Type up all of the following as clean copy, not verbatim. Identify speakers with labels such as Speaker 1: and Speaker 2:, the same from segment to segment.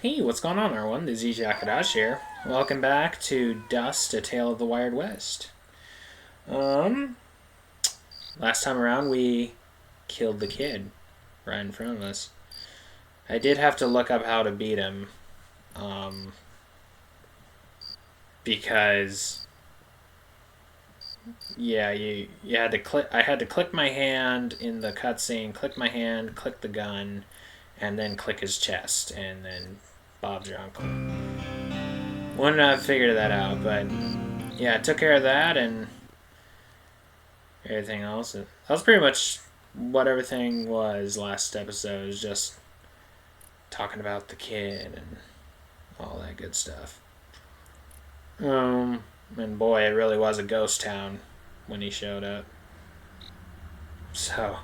Speaker 1: Hey, what's going on, everyone? This is Akadash here. Welcome back to Dust, A Tale of the Wired West. Last time around we killed the kid right in front of us. I did have to look up how to beat him, because yeah, you had to click. I had to click my hand in the cutscene, click my hand, click the gun, and then click his chest, and then Bob's your uncle. Wouldn't have figured that out, but yeah, I took care of that and everything else. That was pretty much what everything was last episode, is just talking about the kid and all that good stuff. And boy, it really was a ghost town when he showed up. So,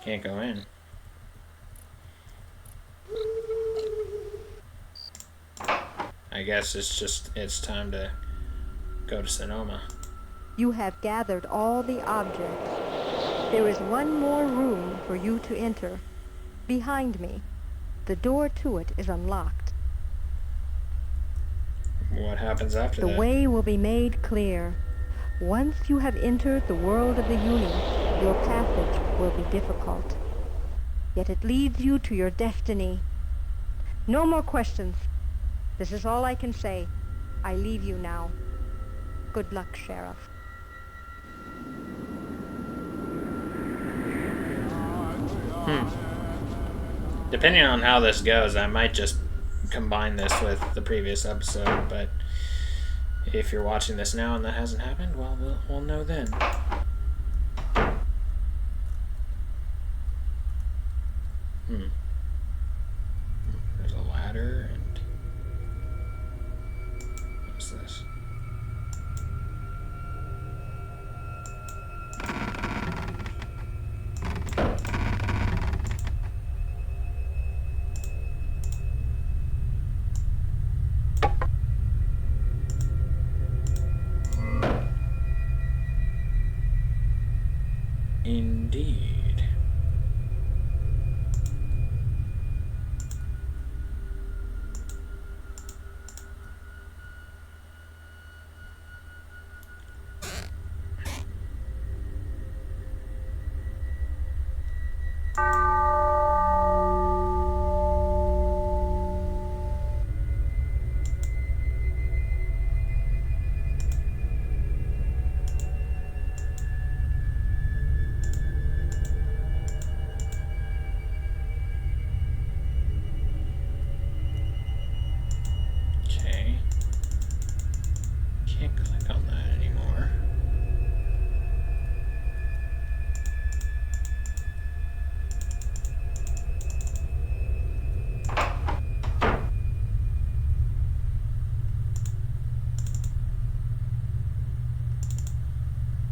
Speaker 1: can't go in. I guess it's time to go to Sonoma.
Speaker 2: You have gathered all the objects. There is one more room for you to enter. Behind me. The door to it is unlocked.
Speaker 1: What happens after that?
Speaker 2: The way will be made clear. Once you have entered the world of the Uni, your passage will be difficult. Yet it leads you to your destiny. No more questions. This is all I can say. I leave you now. Good luck, Sheriff.
Speaker 1: Depending on how this goes, I might just combine this with the previous episode, but if you're watching this now and that hasn't happened, well, we'll know then. There's a ladder, and what's this? Indeed. Okay. Can't click on that anymore.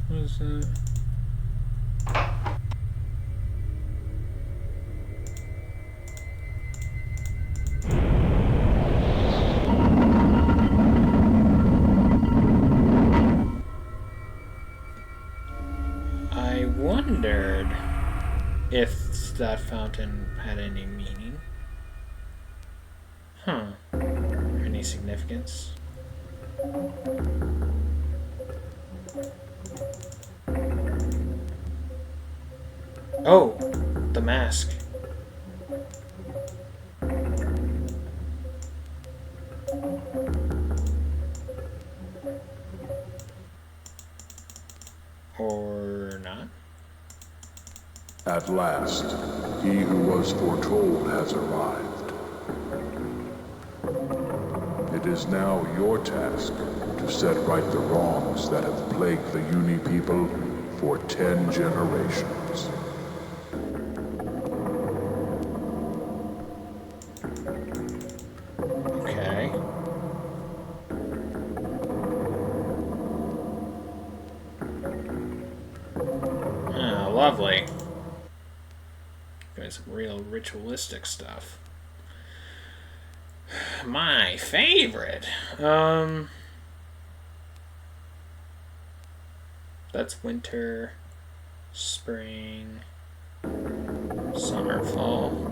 Speaker 1: What is that? I wondered if that fountain had any meaning. Huh. Any significance? Oh, the mask. Or not?
Speaker 3: At last, he who was foretold has arrived. It is now your task to set right the wrongs that have plagued the Uni people for 10 generations.
Speaker 1: Okay. Ah, lovely. some real ritualistic stuff. My favorite. That's winter, spring, summer, fall.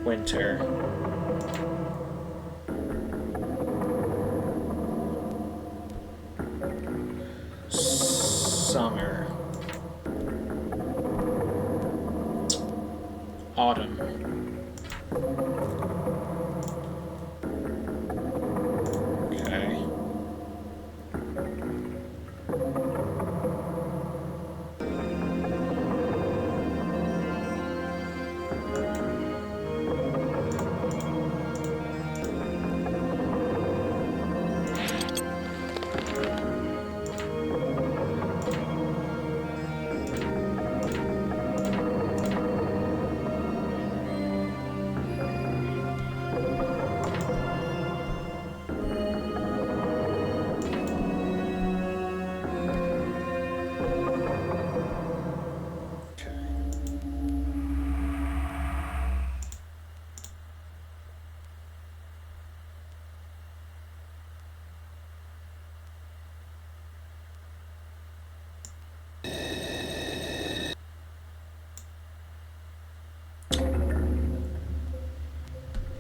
Speaker 1: Winter. Summer. Autumn. Okay.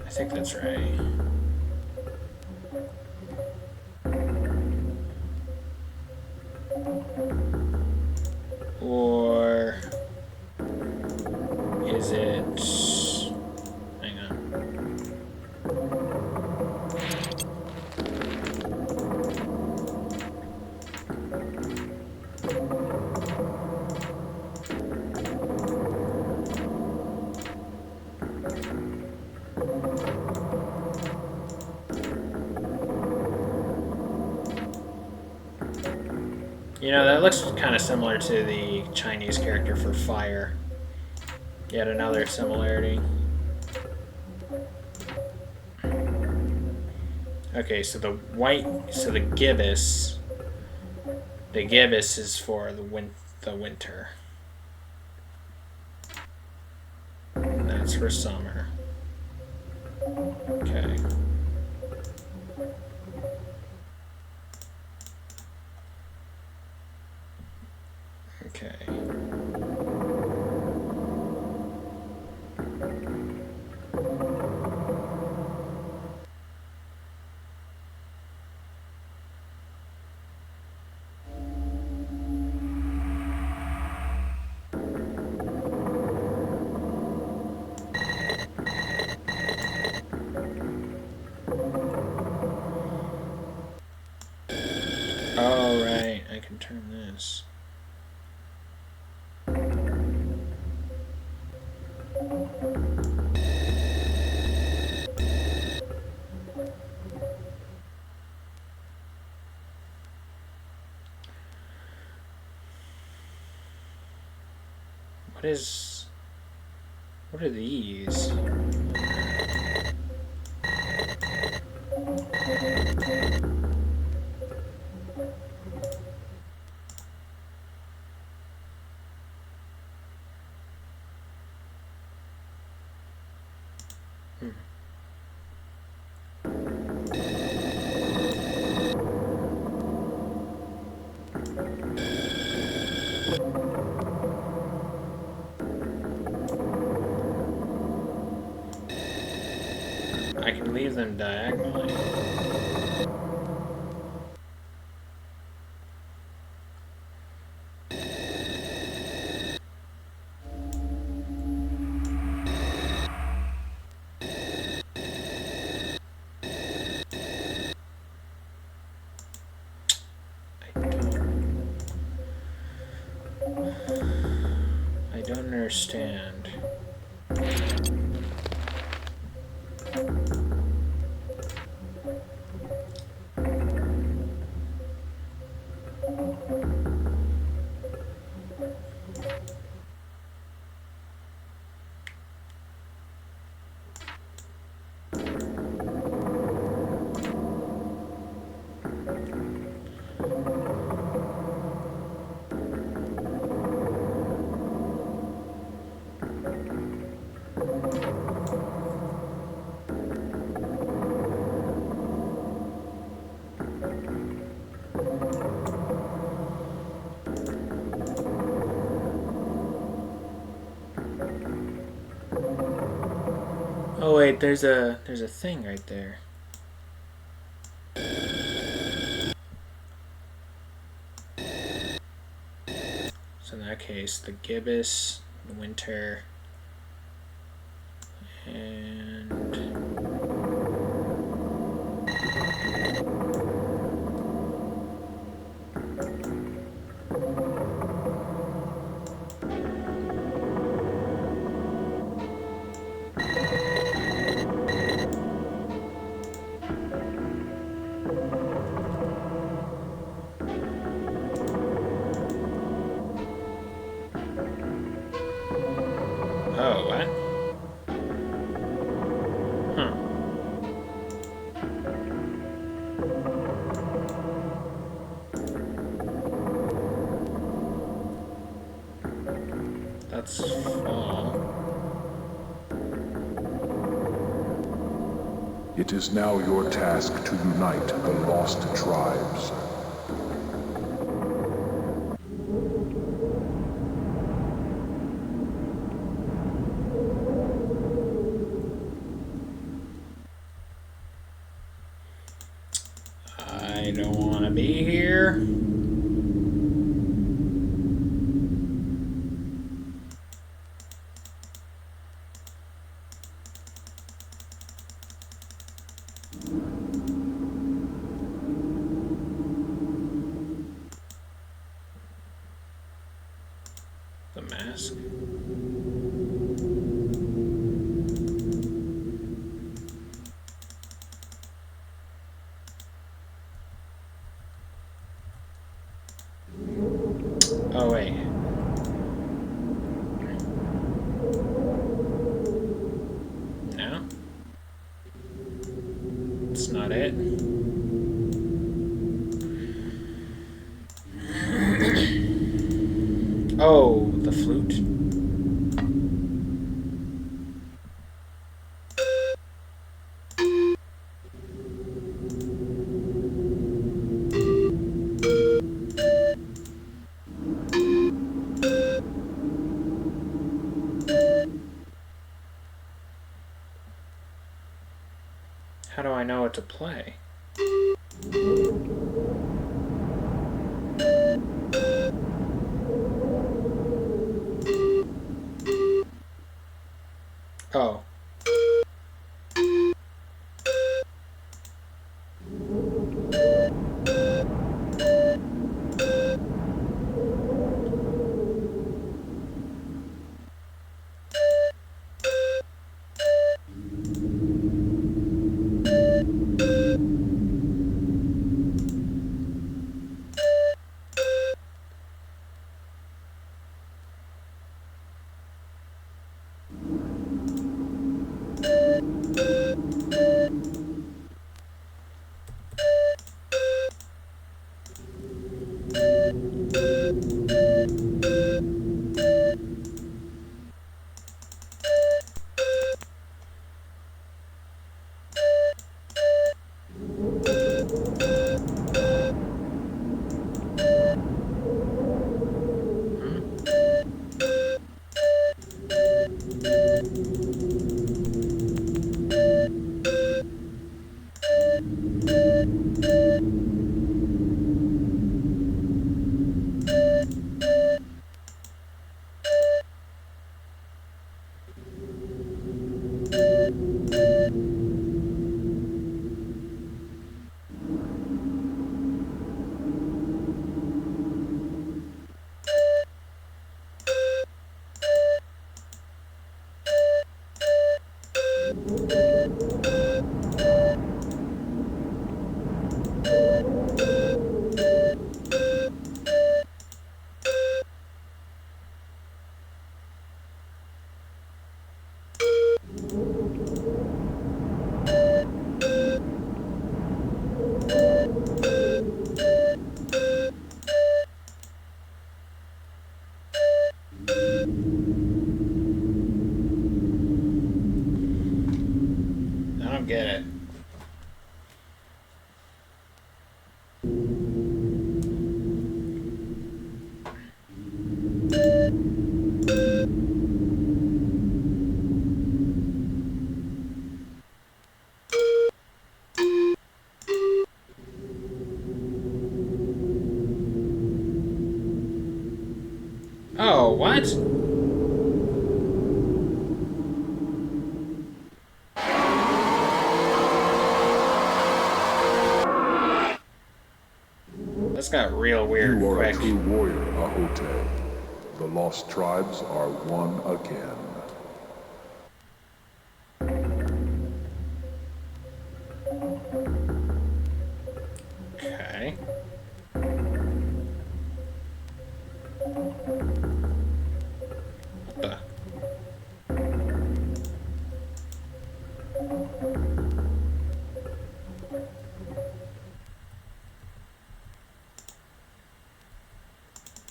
Speaker 1: I think that's right. Or is it... Hang on. You know, that looks kind of similar to the Chinese character for fire. Yet another similarity. Okay, so the gibbous. The gibbous is for the winter. And that's for summer. Okay. Okay. Oh, right. I can turn this. What are these? I can leave them diagonally. I don't understand. Oh wait, there's a thing right there. So in that case, the gibbous, the winter, and oh, what? Huh. That's fall.
Speaker 3: It is now your task to unite the lost tribes.
Speaker 1: I don't want to be here. The mask. Oh wait. No? It's not it. Oh, the flute. How do I know what to play? Oh. I don't get it. Oh, what? This got real weird
Speaker 3: You are
Speaker 1: quick.
Speaker 3: a true warrior, Ahote. The lost tribes are one again.
Speaker 1: Okay. What the?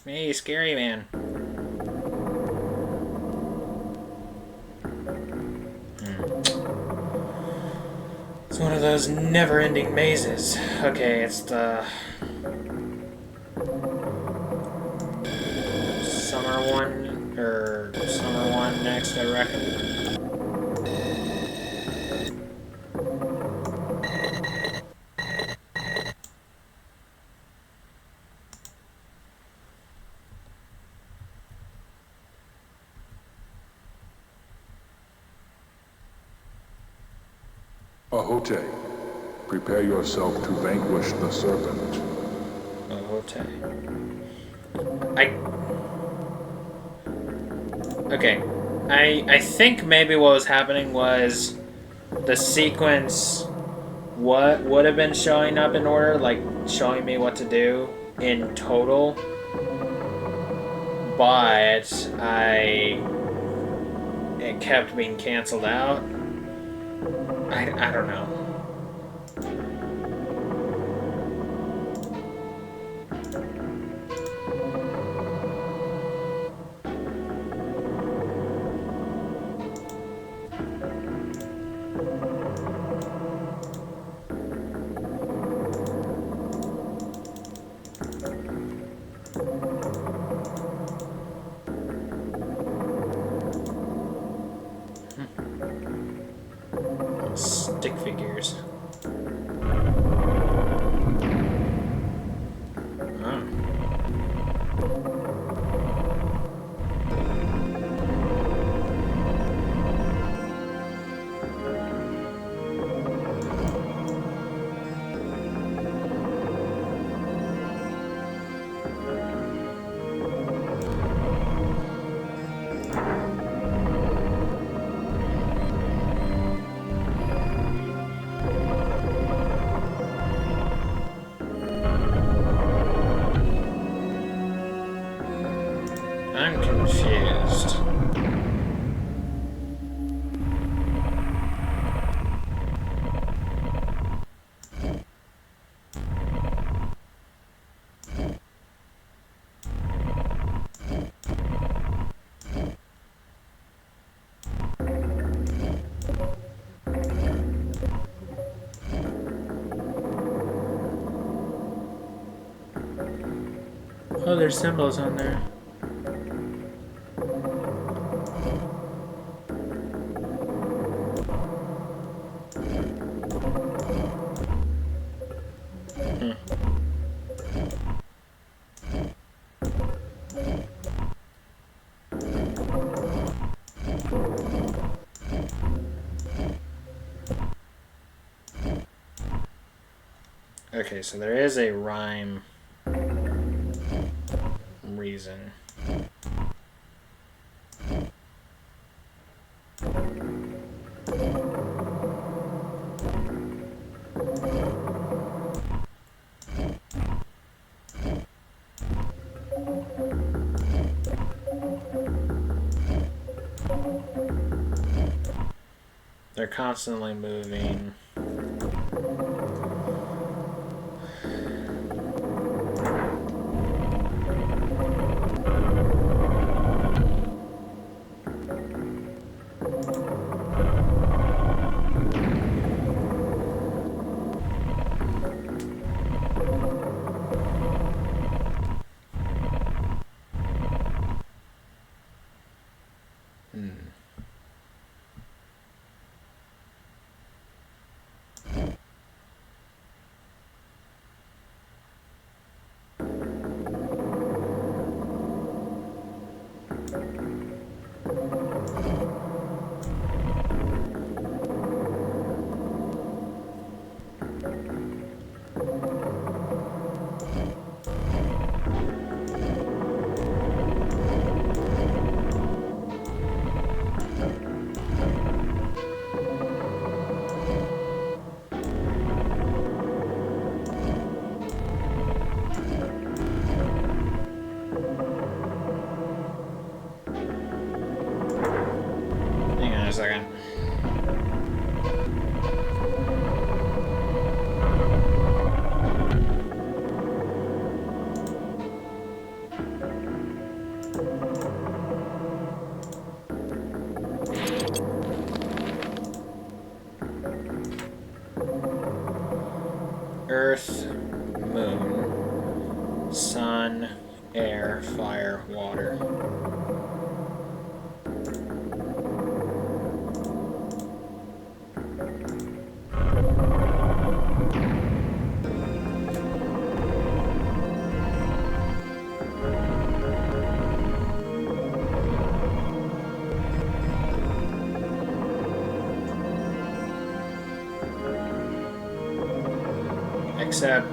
Speaker 1: Hey, scary man. It's one of those never-ending mazes. Okay, it's the summer one, or summer one next, I reckon.
Speaker 3: Ahote, prepare yourself to vanquish the serpent.
Speaker 1: Ahote. Okay. I think maybe what was happening was the sequence what would have been showing up in order, like showing me what to do in total, but it kept being canceled out. I don't know. Stick figures. Oh. I'm confused. Oh, there's symbols on there. Okay, so there is a rhyme reason. They're constantly moving. Hang on a second. Earth, moon, sun, air, fire, water. Except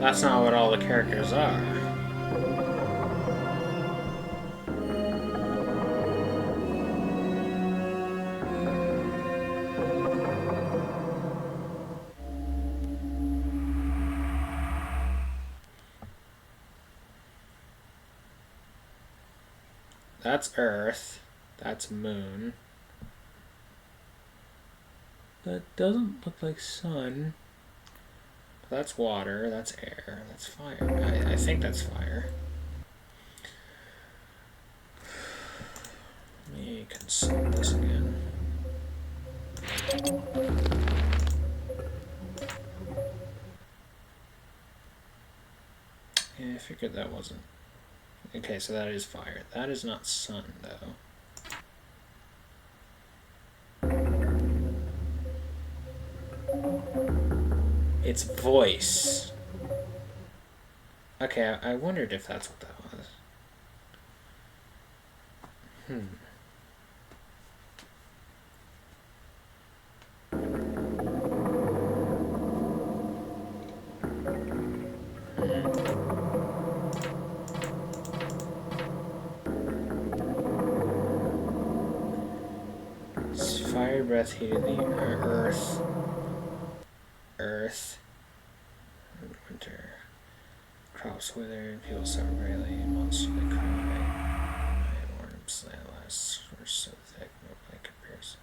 Speaker 1: that's not what all the characters are. That's Earth. That's Moon. That doesn't look like sun. That's water, that's air, that's fire. I think that's fire. Let me consult this again. Yeah, I figured that wasn't. Okay, so that is fire. That is not sun, though. It's voice. Okay, I wondered if that's what that was. Fire breath heated the earth. Winter. Crops withered, people suffer greatly, monsters they cry. My worms that last were so thick, no by comparison.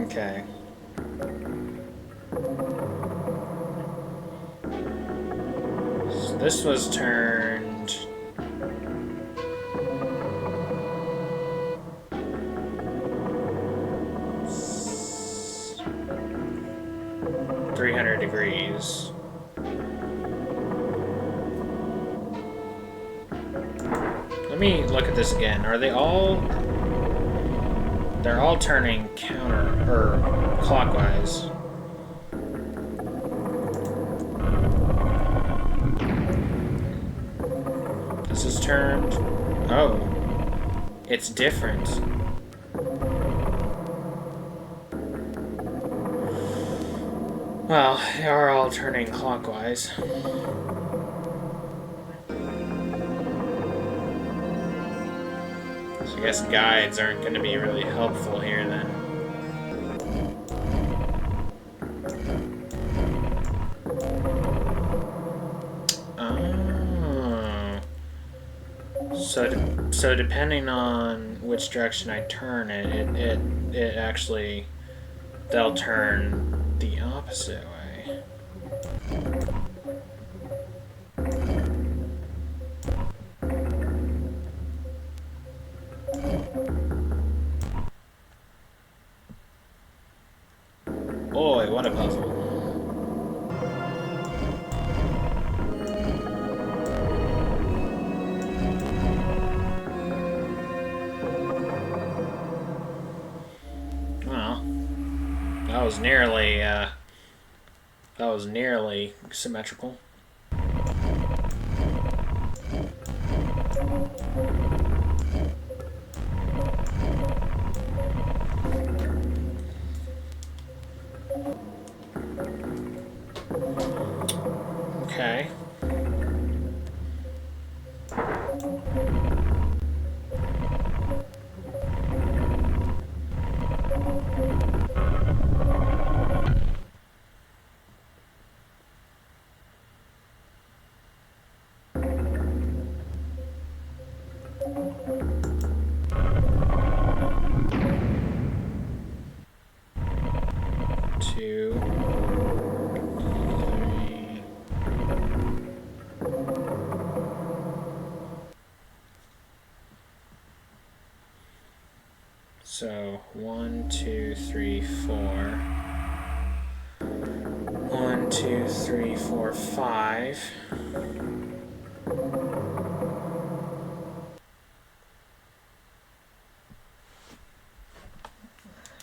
Speaker 1: Okay. So this was turned 300 degrees. Let me look at this again. Are they all... They're all turning counter, or clockwise. This is turned... Oh. It's different. Well, they are all turning clockwise. So I guess guides aren't going to be really helpful here then. Oh. So depending on which direction I turn it actually, they'll turn the opposite way. Boy, what a puzzle. Well, that was nearly symmetrical. Okay. Two, three. So 1, 2, 3, 4. 1, 2, 3, 4, 5.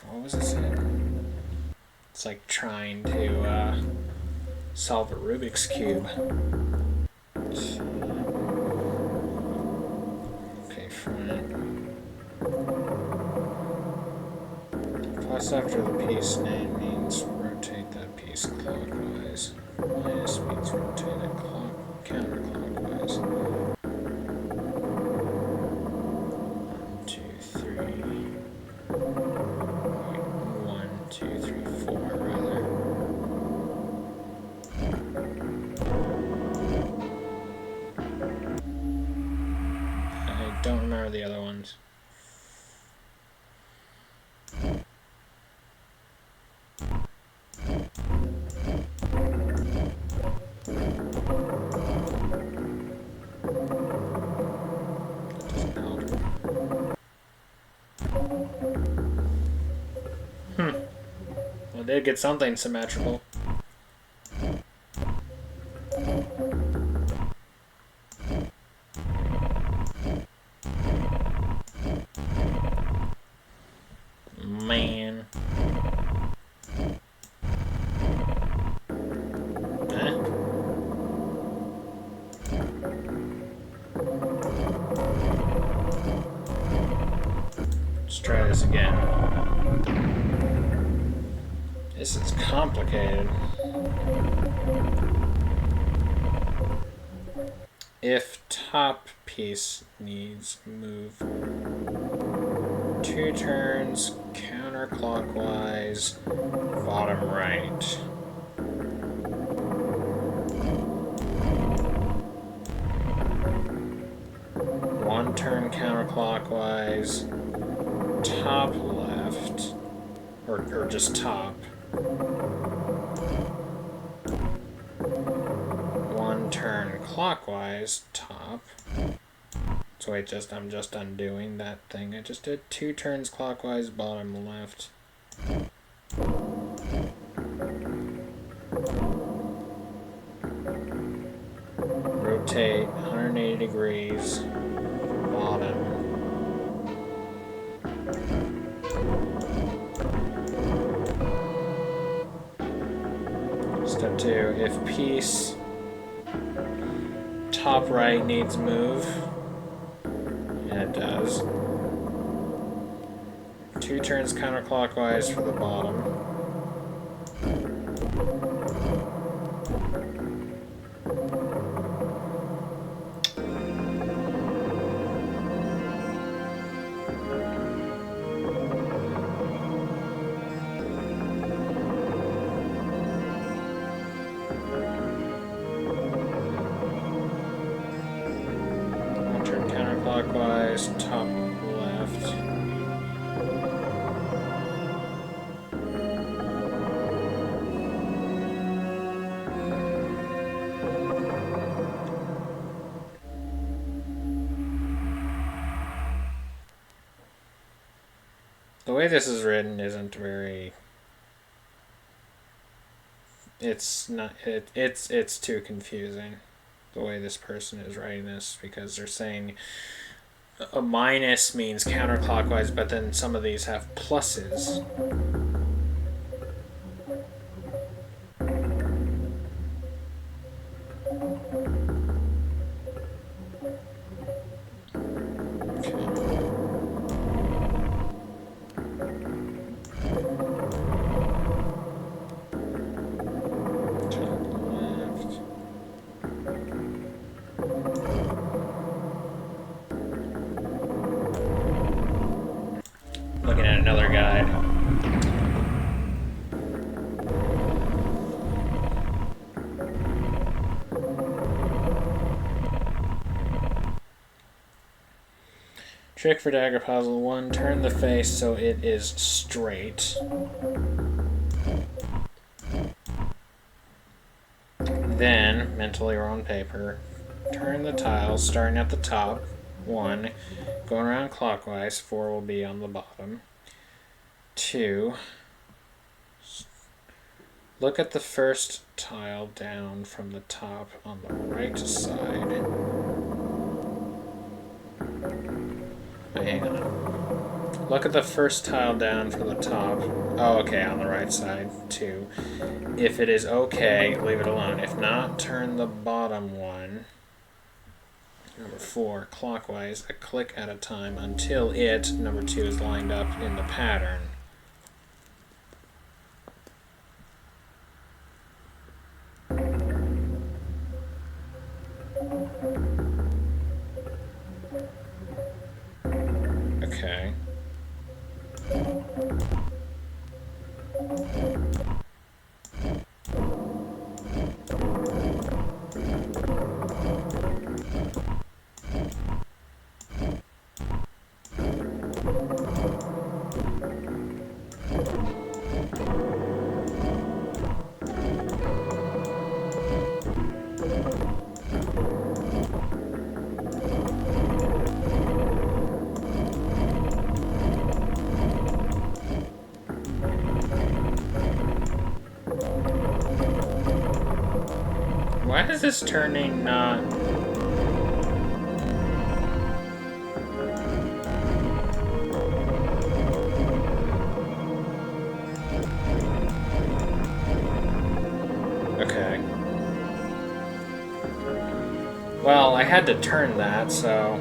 Speaker 1: What was this in? It's like trying to solve a Rubik's Cube. Okay, front. Plus after the piece name means rotate that piece clockwise. Minus means rotate it counterclockwise. 1, 2, 3. Wait, 1, 2, 3, 4 rather. I don't remember the other ones. Well, I did get something symmetrical. Man. Huh? Let's try this again. This is complicated. If top piece needs move 2 turns counterclockwise, bottom right. One turn counterclockwise, top left, or just top. One turn clockwise, top. So wait, I'm just undoing that thing I just did. 2 turns clockwise, bottom left. Rotate 180 degrees, bottom. Step 2, if piece top right needs move, and it does. 2 turns counterclockwise for the bottom. One turn counterclockwise, top left. The way this is written isn't very. It's not. It's too confusing. The way this person is writing this, because they're saying a minus means counterclockwise, but then some of these have pluses. Looking at another guide. Trick for dagger puzzle 1. Turn the face so it is straight. Then, mentally or on paper, turn the tiles starting at the top. 1. Going around clockwise. 4 will be on the bottom. 2. Look at the first tile down from the top on the right side. Hang on. Look at the first tile down from the top. Oh, okay, on the right side. 2. If it is okay, leave it alone. If not, turn the bottom one. Number 4, clockwise, a click at a time until it, number 2, is lined up in the pattern. Okay. Why is this turning not... Okay. Well, I had to turn that, so...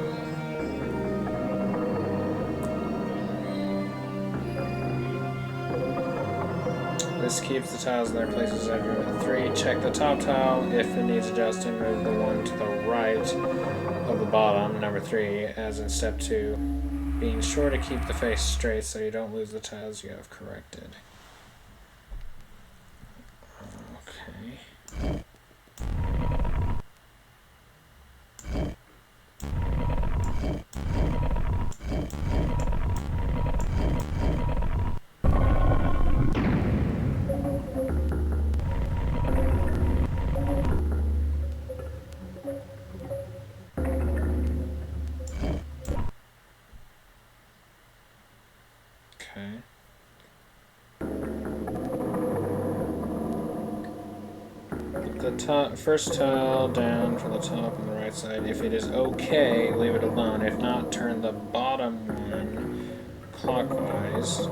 Speaker 1: This keeps the tiles in their places every 3. Check the top tile. If it needs adjusting, move the one to the right of the bottom, number 3, as in step 2. Being sure to keep the face straight so you don't lose the tiles you have corrected. Okay. Okay. Put the first tile down from the top on the right side. If it is okay, leave it alone. If not, turn the bottom one clockwise.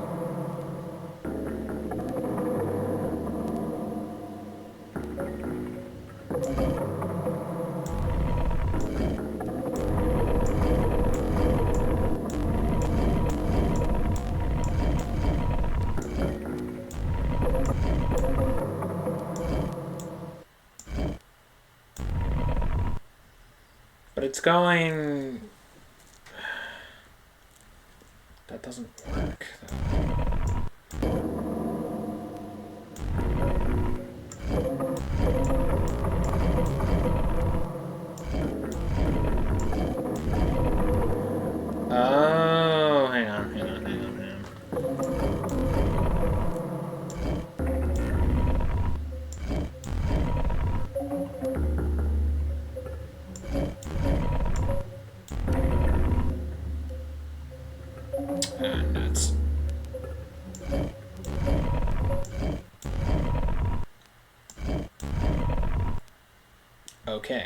Speaker 1: But it's going... That doesn't work, Oh, hang on. Nuts. okay.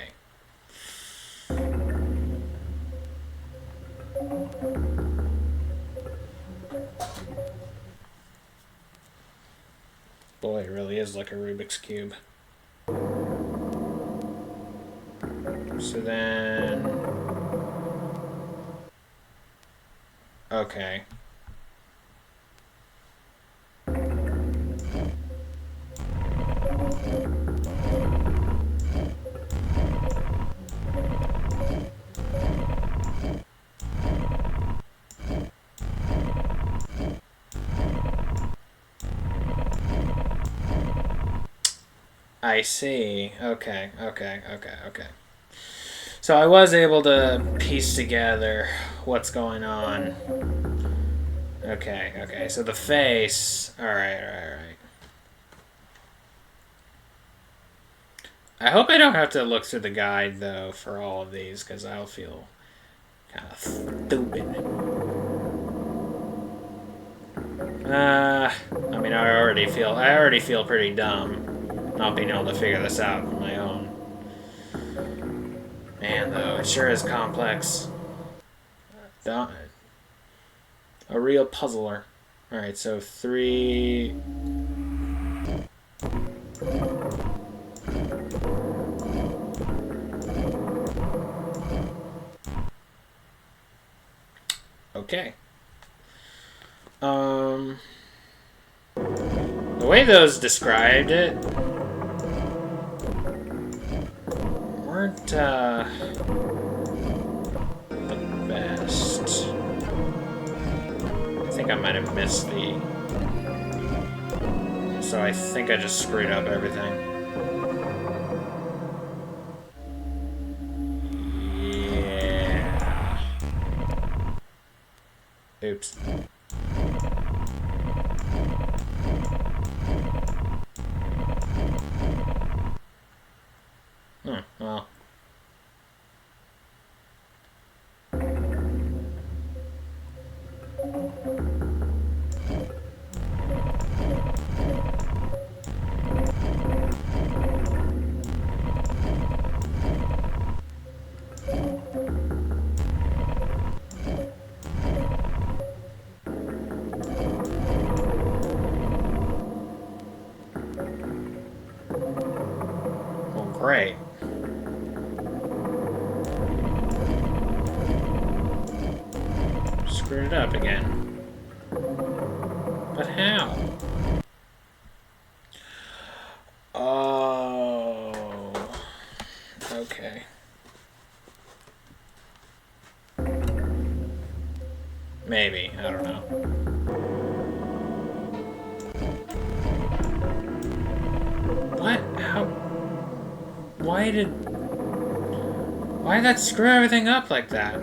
Speaker 1: Boy, it really is like a Rubik's Cube. So then... Okay. I see. Okay. So I was able to piece together what's going on. Okay. So the face. Alright. I hope I don't have to look through the guide, though, for all of these, because I'll feel kind of stupid. I mean, I already feel pretty dumb not being able to figure this out on my own. Man, though, it sure is complex. A real puzzler. Alright, so 3... Okay. The way those described it weren't, the best. I think I might have missed the... So I think I just screwed up everything. Yeah. Oops. Well. Well, great. Screwed it up again. But how? Oh. Okay. Maybe. I don't know. What? How? Why did that screw everything up like that?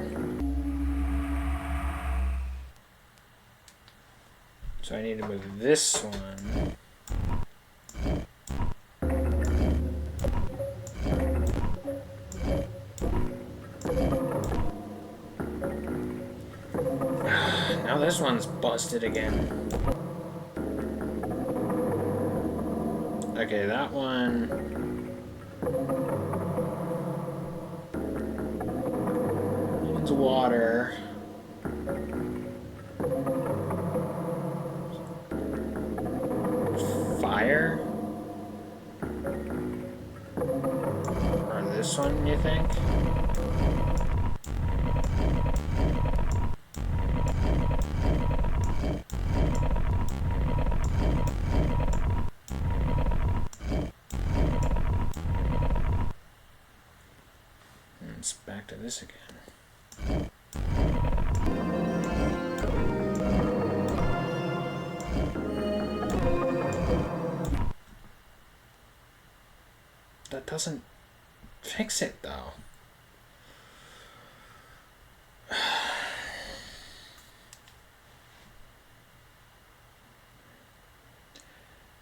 Speaker 1: So I need to move this one. Now this one's busted again. Okay, that one... needs water. Fire? Or this one, you think? It's back to this again. That doesn't fix it, though.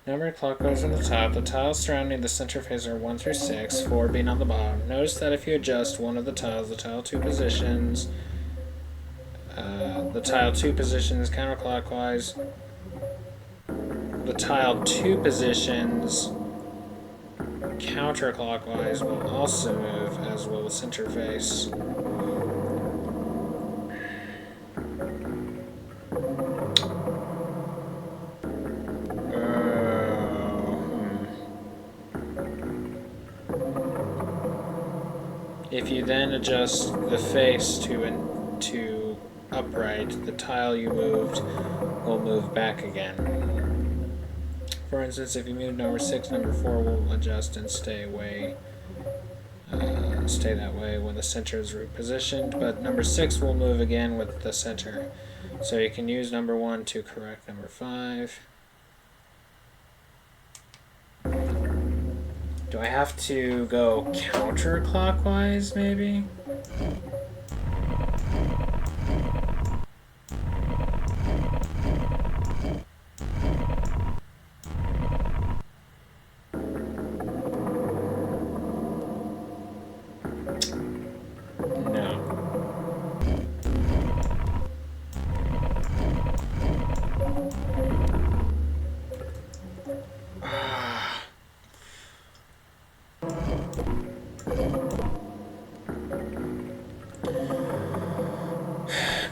Speaker 1: Number clockwise on the top. The tiles surrounding the center face are 1 through 6, 4 being on the bottom. Notice that if you adjust one of the tiles, the tile 2 positions counterclockwise. The tile 2 positions Counterclockwise will also move, as will the center face. If you then adjust the face to upright, the tile you moved will move back again. For instance, if you move number 6, number 4 will adjust and stay that way when the center is repositioned, but number 6 will move again with the center. So you can use number 1 to correct number 5. Do I have to go counterclockwise, maybe?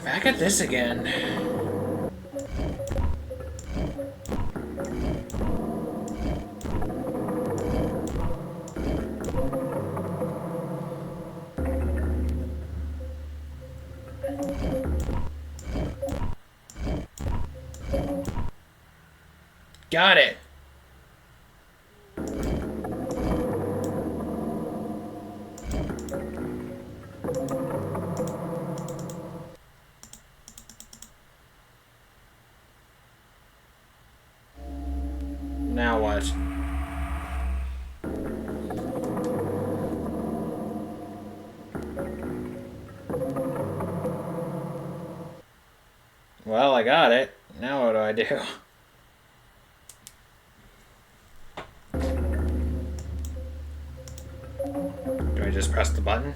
Speaker 1: Back at this again. Got it. Now what? Well, I got it. Now what do I do? Do I just press the button?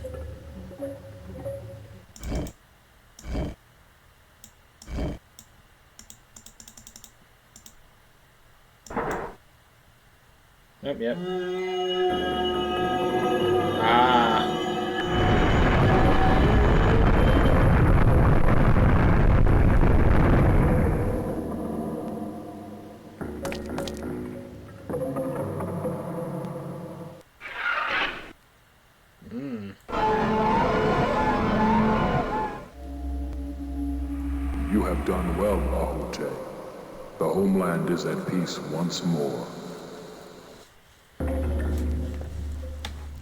Speaker 1: Oh, yep. Ah.
Speaker 3: You have done well, Ahote. The homeland is at peace once more.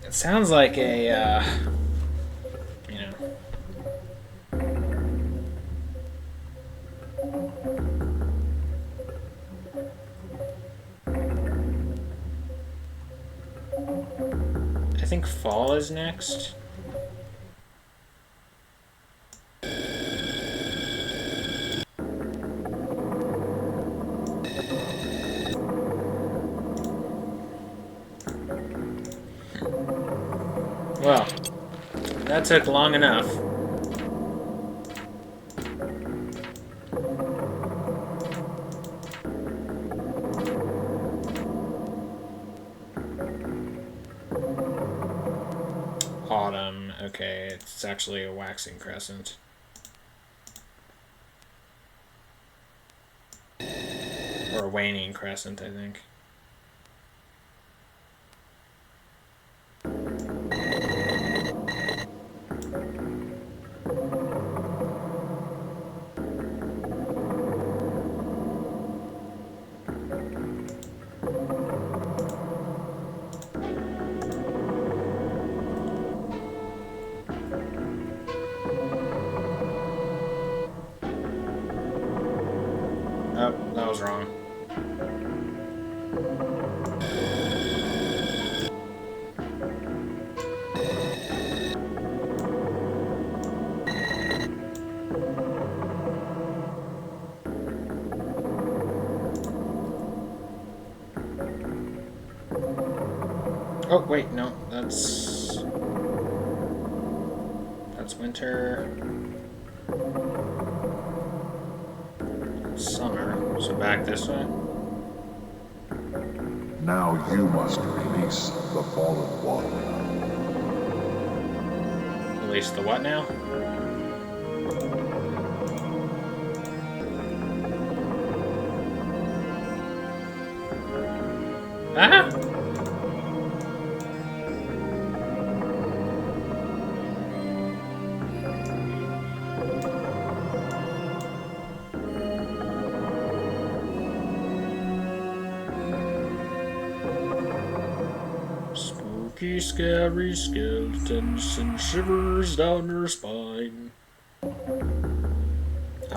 Speaker 1: It sounds like a, you know. I think fall is next. Well, that took long enough. Autumn, okay, it's actually a waxing crescent. Or a waning crescent, I think. Oh, that was wrong. Oh, wait, no, that's winter. Summer, so back this way.
Speaker 3: Now you must release the fallen one.
Speaker 1: Release the what now? Ah! Spooky, scary skeletons and shivers down your spine. I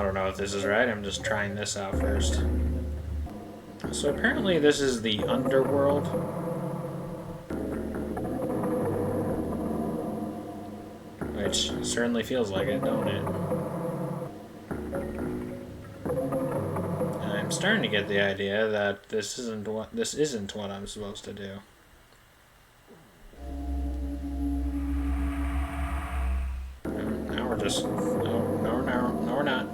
Speaker 1: don't know if this is right, I'm just trying this out first. So apparently this is the underworld. Which certainly feels like it, don't it? I'm starting to get the idea that this isn't what I'm supposed to do. Now we're just no we're not.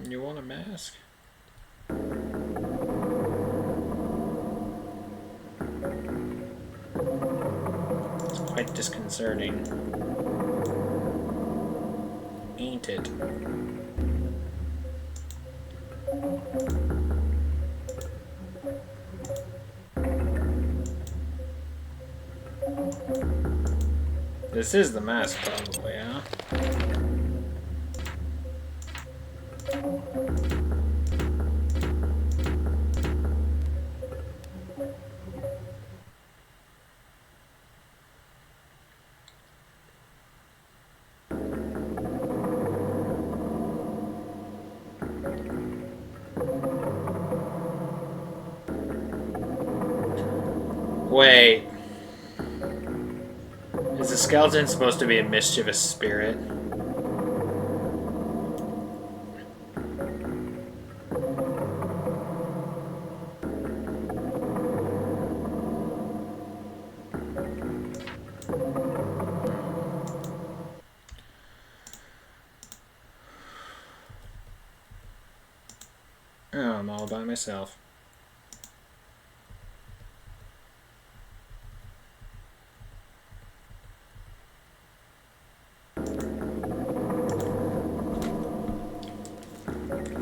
Speaker 1: You want a mask? It's quite disconcerting. Ain't it? This is the mask, probably, huh? Wait. Is the skeleton supposed to be a mischievous spirit? Oh, I'm all by myself.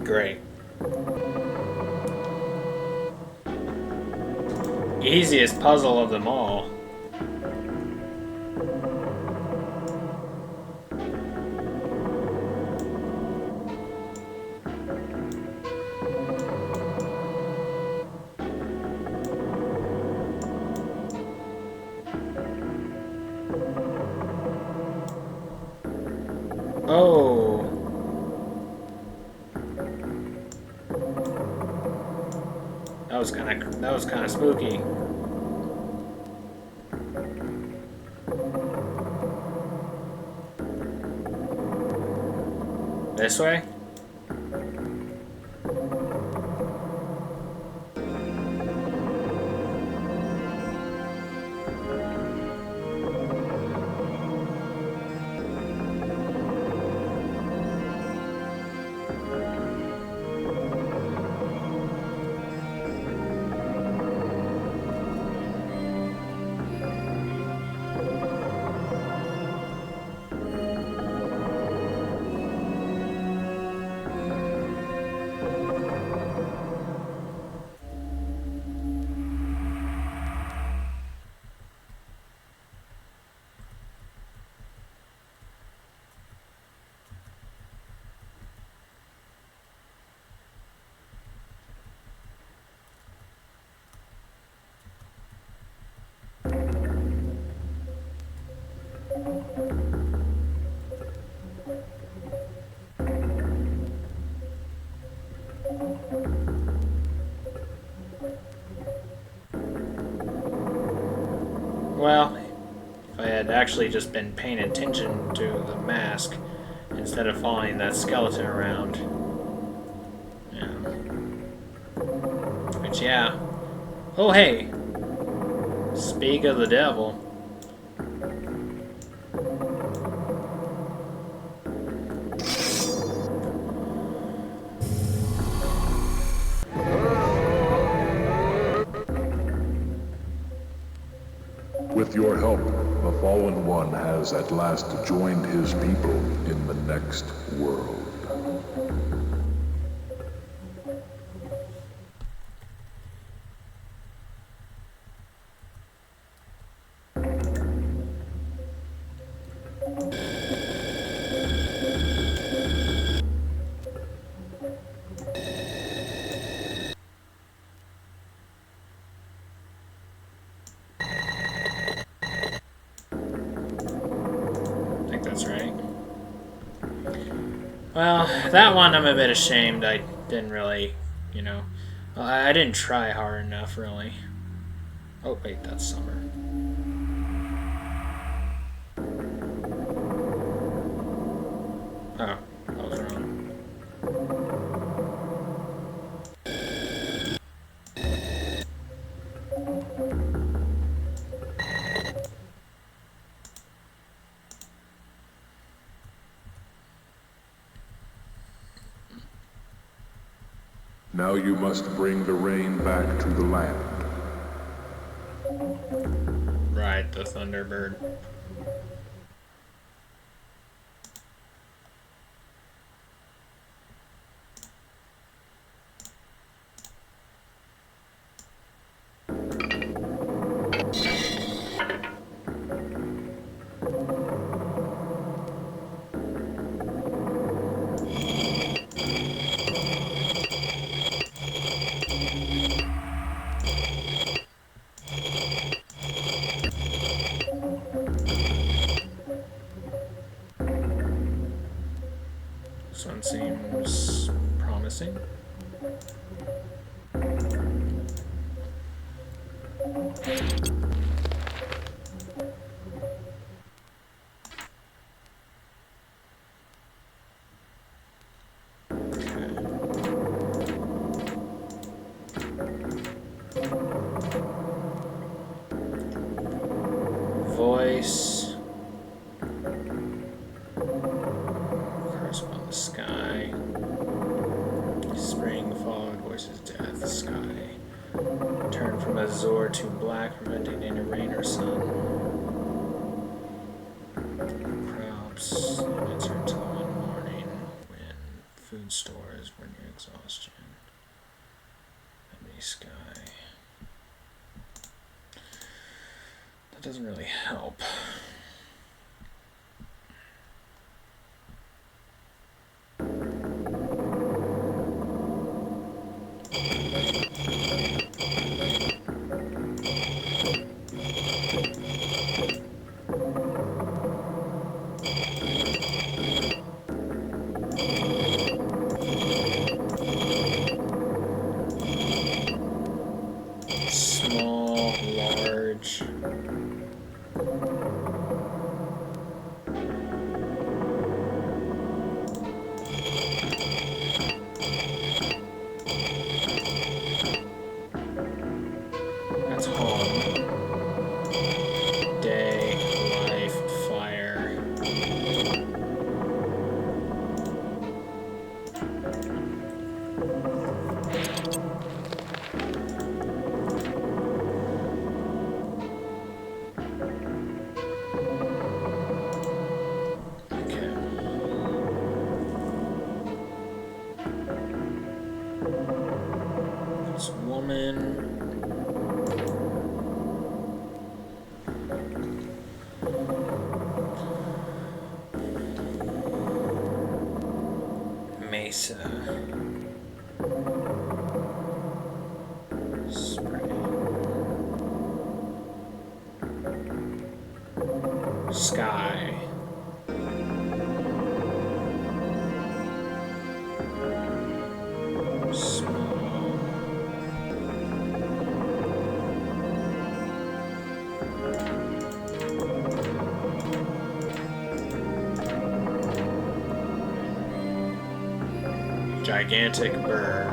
Speaker 1: Great. Easiest puzzle of them all. Oh. That was kind of spooky. This way? Well, if I had actually just been paying attention to the mask instead of following that skeleton around. Yeah. Which, yeah. Oh, hey! Speak of the devil.
Speaker 3: With your help, the Fallen One has at last joined his people in the next world.
Speaker 1: I think that's right. Well, that one I'm a bit ashamed. I didn't really, you know, I didn't try hard enough, really. Oh, wait, that's summer. Oh, I was wrong.
Speaker 3: Now you must bring the rain back to the land.
Speaker 1: Right, the Thunderbird. This one seems promising. Voice. Curse upon the sky. Spring, fog, voices, death, sky. Turn from azure to black, preventing any rain or sun. Crops, answer until one morning when food stores were near exhaustion. Empty sky. That doesn't really help. Small, large. That's home. Day, life, fire. Okay. This woman. Mesa. Spray. Sky. Small. Gigantic bird.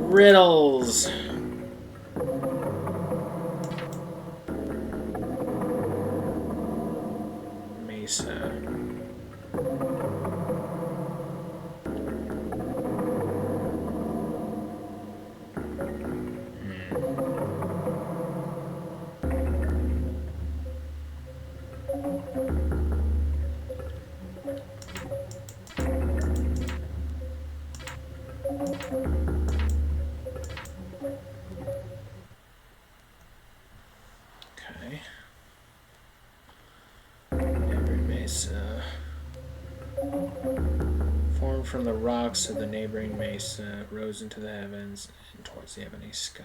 Speaker 1: Riddles! Mesa. Okay. Neighboring mesa. Formed from the rocks of the neighboring mesa, rose into the heavens and towards the ebony sky.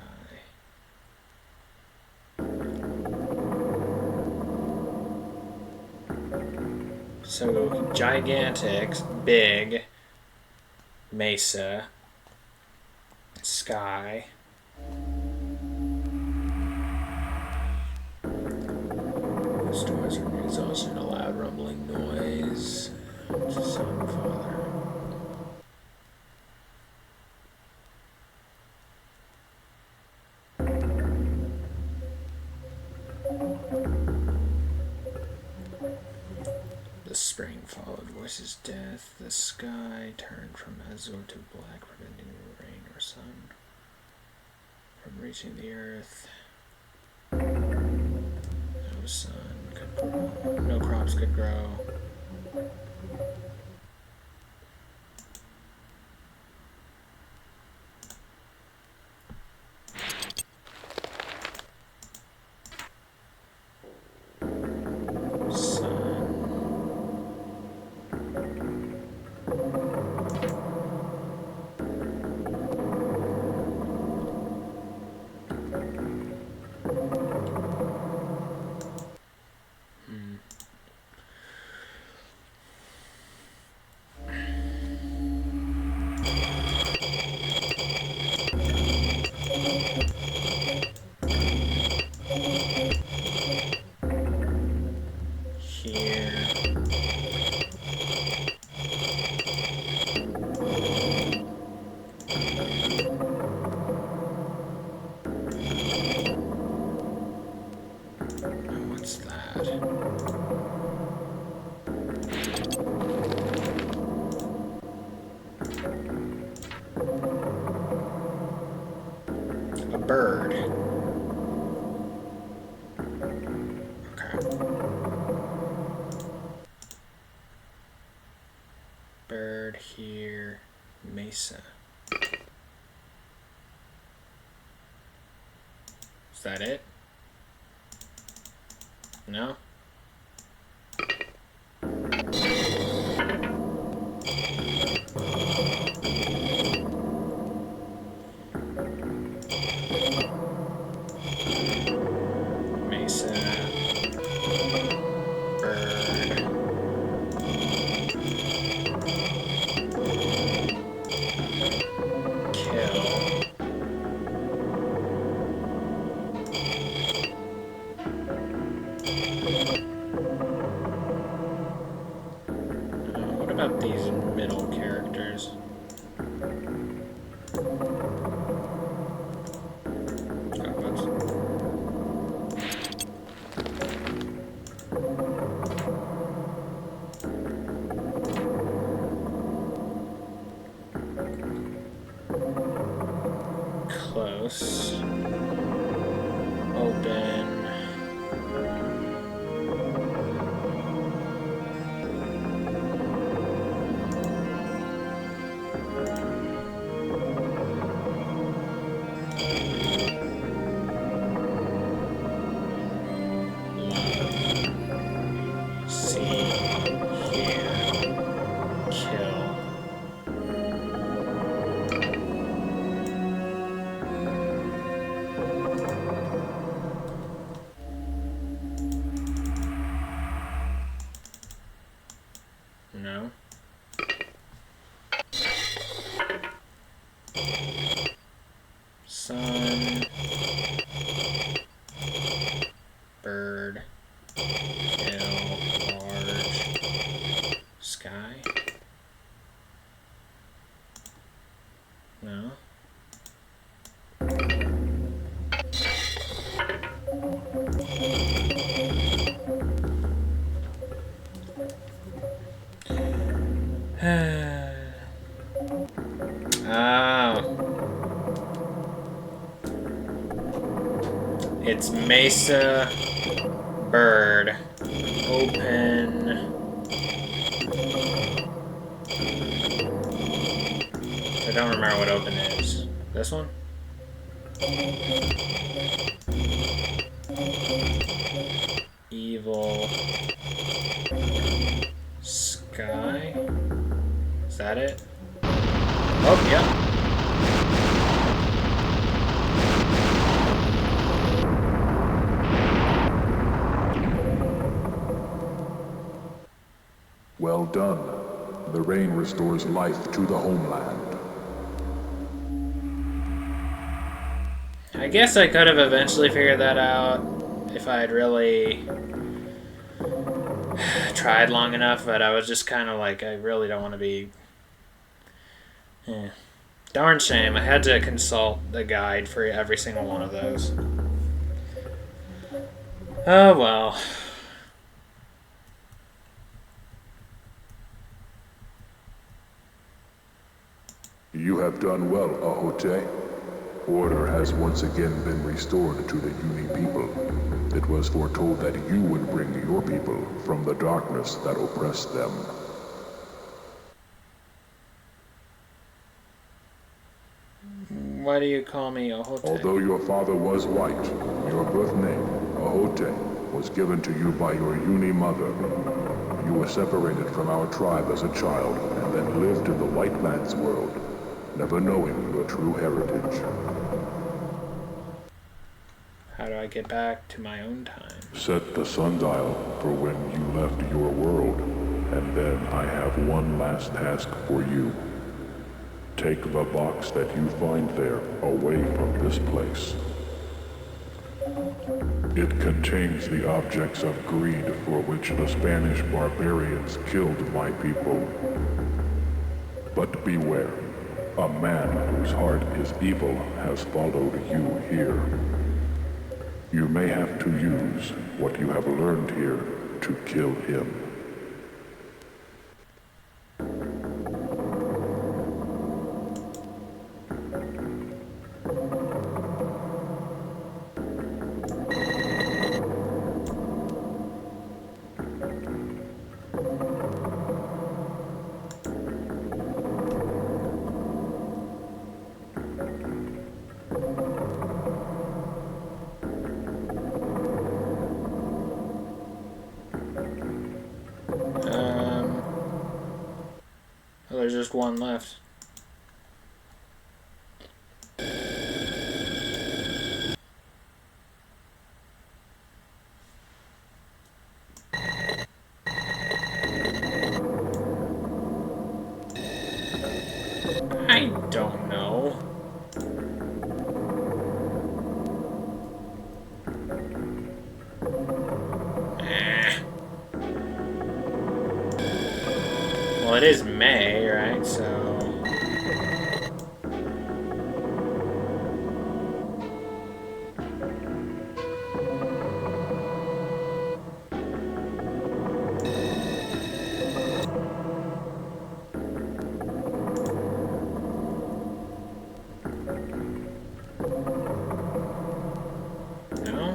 Speaker 1: So, gigantic, big, mesa, sky. Stars are exhausted, a loud rumbling noise. Son, father. The spring followed voices' death. The sky turned from azure to black, preventing rain or sun from reaching the earth. No sun could grow. No crops could grow. What's that? A bird. Okay. Bird here. Mesa. Is that it? No? Mesa. Bird. Kill. What about these middle characters? Close. Open. Oh. It's Mesa Bird. Open. I don't remember what open is. This one? Evil Sky? Is that it? Oh, yeah.
Speaker 3: Well done. The rain restores life to the homeland.
Speaker 1: I guess I could have eventually figured that out if I had really tried long enough, but I was just kind of like, I really don't want to be... Darn shame. I had to consult the guide for every single one of those. Oh well.
Speaker 3: You have done well, Ahote. Order has once again been restored to the Uni people. It was foretold that you would bring your people from the darkness that oppressed them.
Speaker 1: Why do you call me Ahote?
Speaker 3: Although your father was white, your birth name, Ahote, was given to you by your Uni mother. You were separated from our tribe as a child and then lived in the white man's world, never knowing your true heritage.
Speaker 1: How do I get back to my own time?
Speaker 3: Set the sundial for when you left your world, and then I have one last task for you. Take the box that you find there away from this place. It contains the objects of greed for which the Spanish barbarians killed my people. But beware, a man whose heart is evil has followed you here. You may have to use what you have learned here to kill him.
Speaker 1: Oh, there's just one left. I don't know. Well, it is May, right? So... No?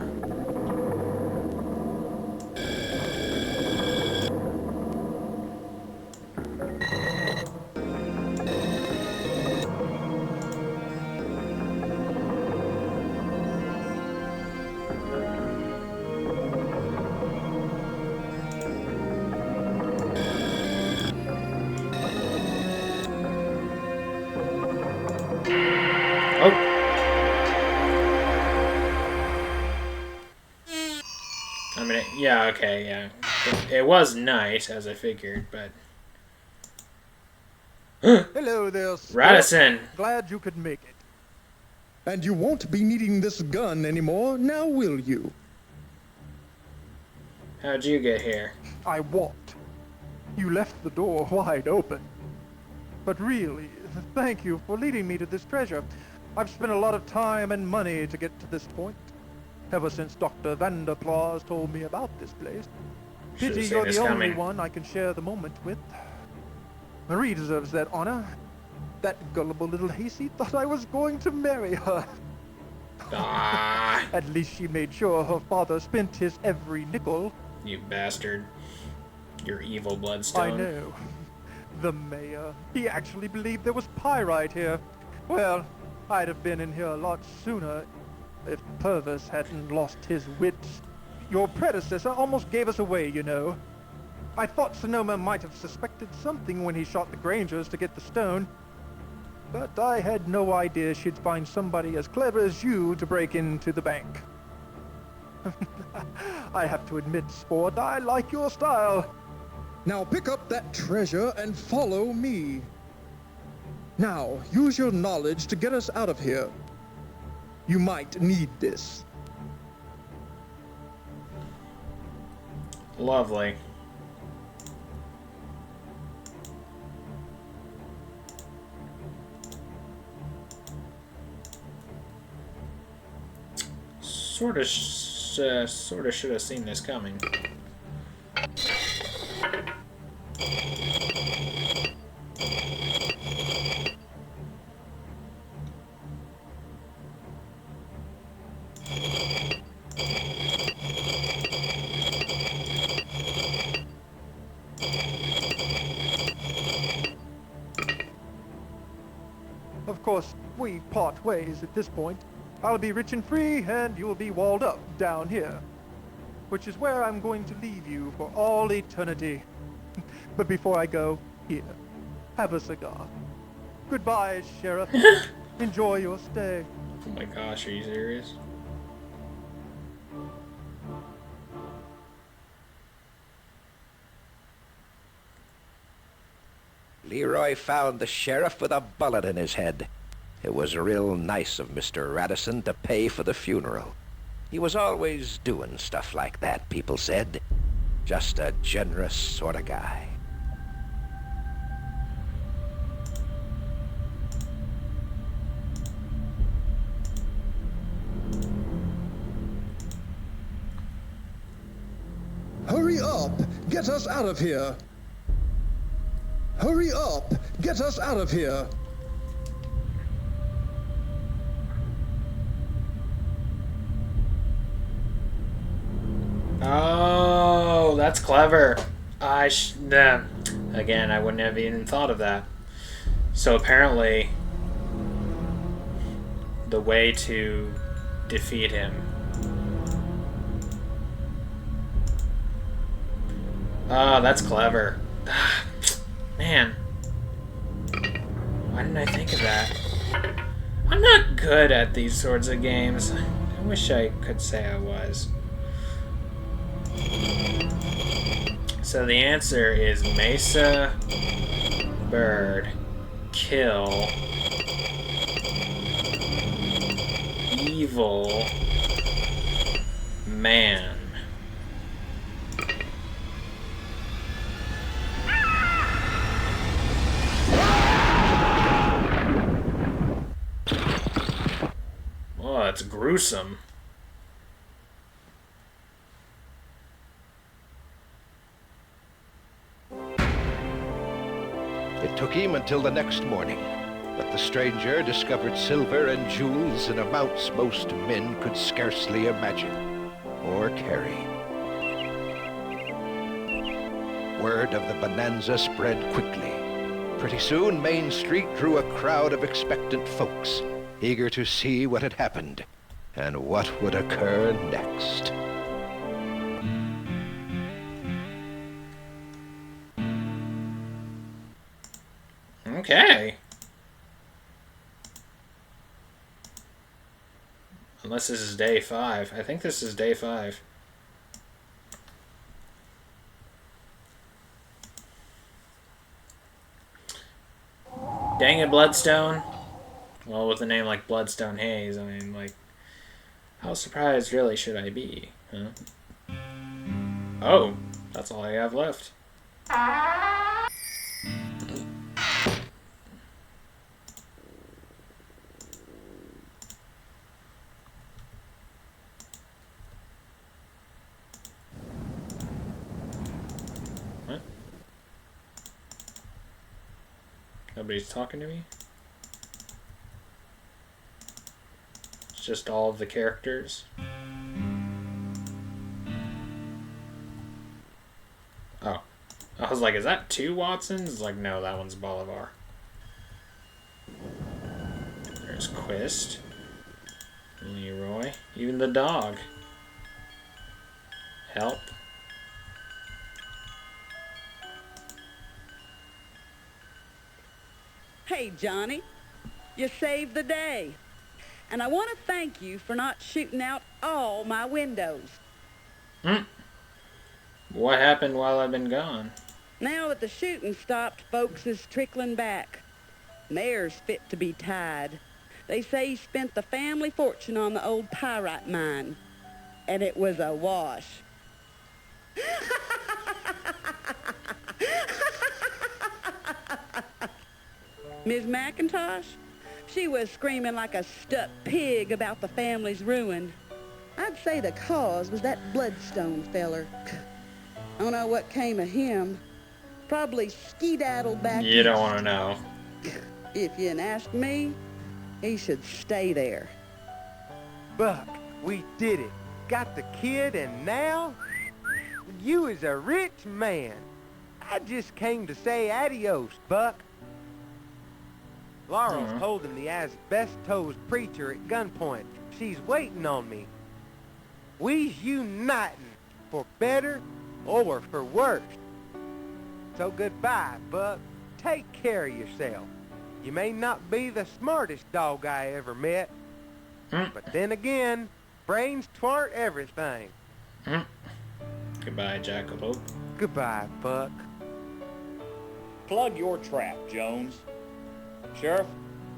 Speaker 1: Oh! I mean, yeah, okay, yeah. It was night, as I figured, but...
Speaker 4: Hello there, Sport.
Speaker 1: Radisson!
Speaker 4: Glad you could make it. And you won't be needing this gun anymore, now will you?
Speaker 1: How'd you get here?
Speaker 4: I walked. You left the door wide open. But really, thank you for leading me to this treasure. I've spent a lot of time and money to get to this point. Ever since Dr. Vanderklaus told me about this place.
Speaker 1: Should've
Speaker 4: Pity
Speaker 1: seen
Speaker 4: you're
Speaker 1: this
Speaker 4: the only
Speaker 1: coming.
Speaker 4: one I can share the moment with. Marie deserves that honor. That gullible little hayseed thought I was going to marry her.
Speaker 1: Ah,
Speaker 4: At least she made sure her father spent his every nickel.
Speaker 1: you bastard. Your evil bloodstone.
Speaker 4: I know. The mayor. He actually believed there was pyrite here. Well, I'd have been in here a lot sooner if Purvis hadn't lost his wits. Your predecessor almost gave us away, you know. I thought Sonoma might have suspected something when he shot the Grangers to get the stone. But I had no idea she'd find somebody as clever as you to break into the bank. I have to admit, Sport, I like your style. Now pick up that treasure and follow me. Now, use your knowledge to get us out of here. You might need this.
Speaker 1: Lovely. Sorta should have seen this coming.
Speaker 4: Of course, we part ways at this point. I'll be rich and free, and you'll be walled up down here. Which is where I'm going to leave you for all eternity. But before I go, here, have a cigar. Goodbye, Sheriff. Enjoy your stay.
Speaker 1: Oh my gosh, are you serious?
Speaker 5: Leroy found the sheriff with a bullet in his head. It was real nice of Mr. Radisson to pay for the funeral. He was always doing stuff like that, people said. Just a generous sort of guy.
Speaker 4: Hurry up! Get us out of here! Hurry up! Get us out of here!
Speaker 1: Oh, that's clever. Again, I wouldn't have even thought of that. So apparently, the way to defeat him. Oh, that's clever. Man. Why didn't I think of that? I'm not good at these sorts of games. I wish I could say I was. So the answer is Mesa Bird kill evil man. Oh, that's gruesome.
Speaker 5: It took him until the next morning, but the stranger discovered silver and jewels in amounts most men could scarcely imagine or carry. Word of the bonanza spread quickly. Pretty soon, Main Street drew a crowd of expectant folks, eager to see what had happened and what would occur next.
Speaker 1: Okay. Unless this is day 5. I think this is day 5. Dang it, Bloodstone. Well, with a name like Bloodstone Hayes, I mean, like, how surprised really should I be, huh? Oh, that's all I have left. What? Nobody's talking to me? Just all of the characters. Oh. I was like, is that 2 Watsons? It's like, no, that one's Bolivar. There's Quist. Leroy. Even the dog. Help.
Speaker 6: Hey, Johnny. You saved the day. And I want to thank you for not shooting out all my windows.
Speaker 1: What happened while I've been gone?
Speaker 6: Now that the shooting stopped, folks is trickling back. Mayor's fit to be tied. They say he spent the family fortune on the old pyrite mine. And it was a wash. Ms. McIntosh, she was screaming like a stuck pig about the family's ruin. I'd say the cause was that Bloodstone feller. I don't know what came of him. Probably skedaddled back
Speaker 1: You don't
Speaker 6: east.
Speaker 1: want to know.
Speaker 6: If you ask me, he should stay there.
Speaker 7: Buck, we did it. Got the kid, and now you is a rich man. I just came to say adios, Buck. Laurel's holding the asbestos preacher at gunpoint. She's waiting on me. We's uniting, for better or for worse. So goodbye, Buck. Take care of yourself. You may not be the smartest dog I ever met, but then again, brains twart everything.
Speaker 1: Goodbye, Jackalope.
Speaker 7: Goodbye, Buck.
Speaker 8: Plug your trap, Jones. Sheriff,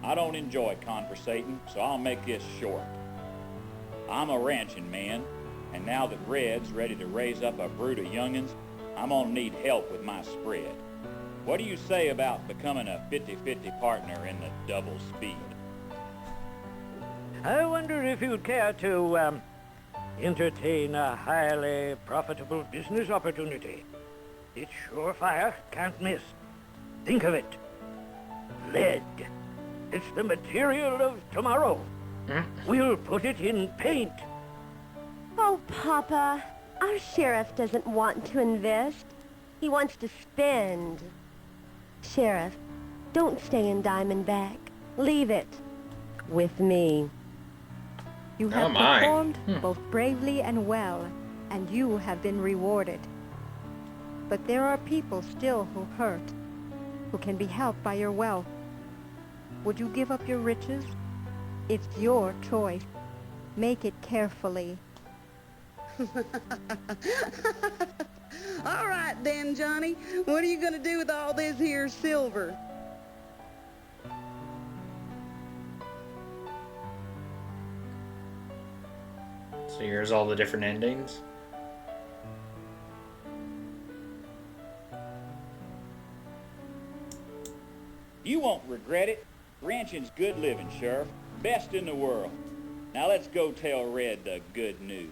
Speaker 8: I don't enjoy conversating, so I'll make this short. I'm a ranching man, and now that Red's ready to raise up a brood of young'uns, I'm gonna need help with my spread. What do you say about becoming a 50-50 partner in the double speed?
Speaker 9: I wonder if you'd care to entertain a highly profitable business opportunity. It's surefire, can't miss. Think of it. Lead. It's the material of tomorrow. We'll put it in paint.
Speaker 10: Oh, Papa, our sheriff doesn't want to invest. He wants to spend. Sheriff, don't stay in Diamondback. Leave it with me.
Speaker 2: You have
Speaker 1: Oh my.
Speaker 2: performed both bravely and well, and you have been rewarded. But there are people still who hurt, who can be helped by your wealth. Would you give up your riches? It's your choice. Make it carefully.
Speaker 6: All right then, Johnny. What are you gonna do with all this here silver?
Speaker 1: So here's all the different endings.
Speaker 8: You won't regret it. Ranching's good living, Sheriff. Best in the world. Now let's go tell Red the good news.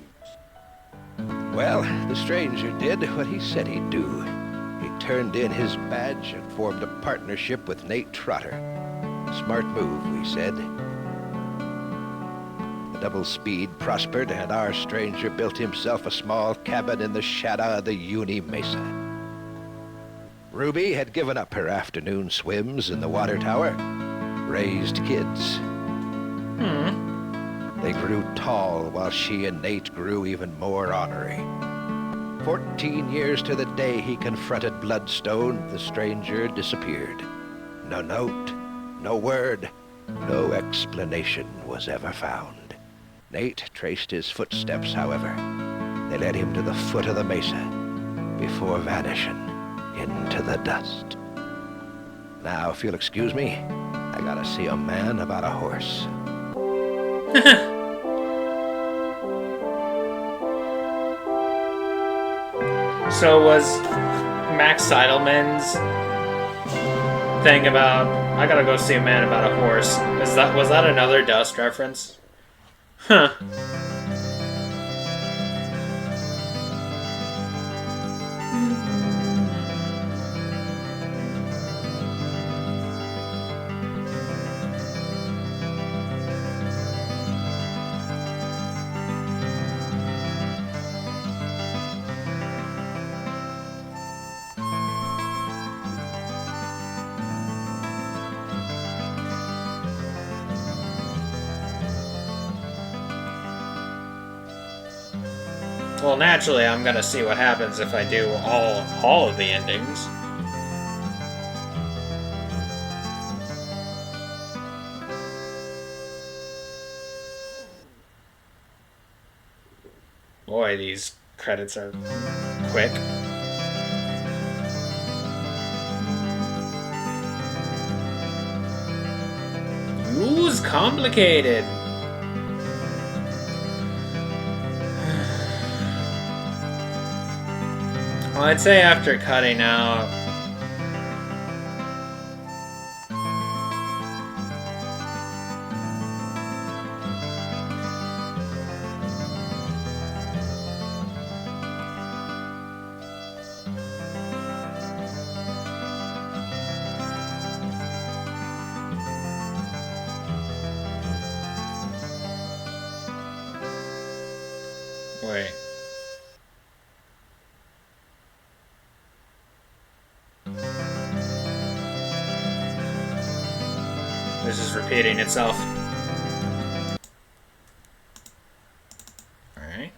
Speaker 5: Well, the stranger did what he said he'd do. He turned in his badge and formed a partnership with Nate Trotter. Smart move, we said. The double speed prospered, and our stranger built himself a small cabin in the shadow of the Uni Mesa. Ruby had given up her afternoon swims in the water tower, raised kids. They grew tall while she and Nate grew even more ornery. 14 years to the day he confronted Bloodstone, the stranger disappeared. No note, no word, no explanation was ever found. Nate traced his footsteps, however. They led him to the foot of the mesa before vanishing into the dust. Now, if you'll excuse me, I gotta see a man about a horse.
Speaker 1: So was Max Seidelman's thing about I gotta go see a man about a horse? Was that another Dust reference? Huh. Well, naturally, I'm gonna see what happens if I do all of the endings. Boy, these credits are quick. Ooh, complicated. Well, I'd say after cutting out... Wait. This is repeating itself. Alright.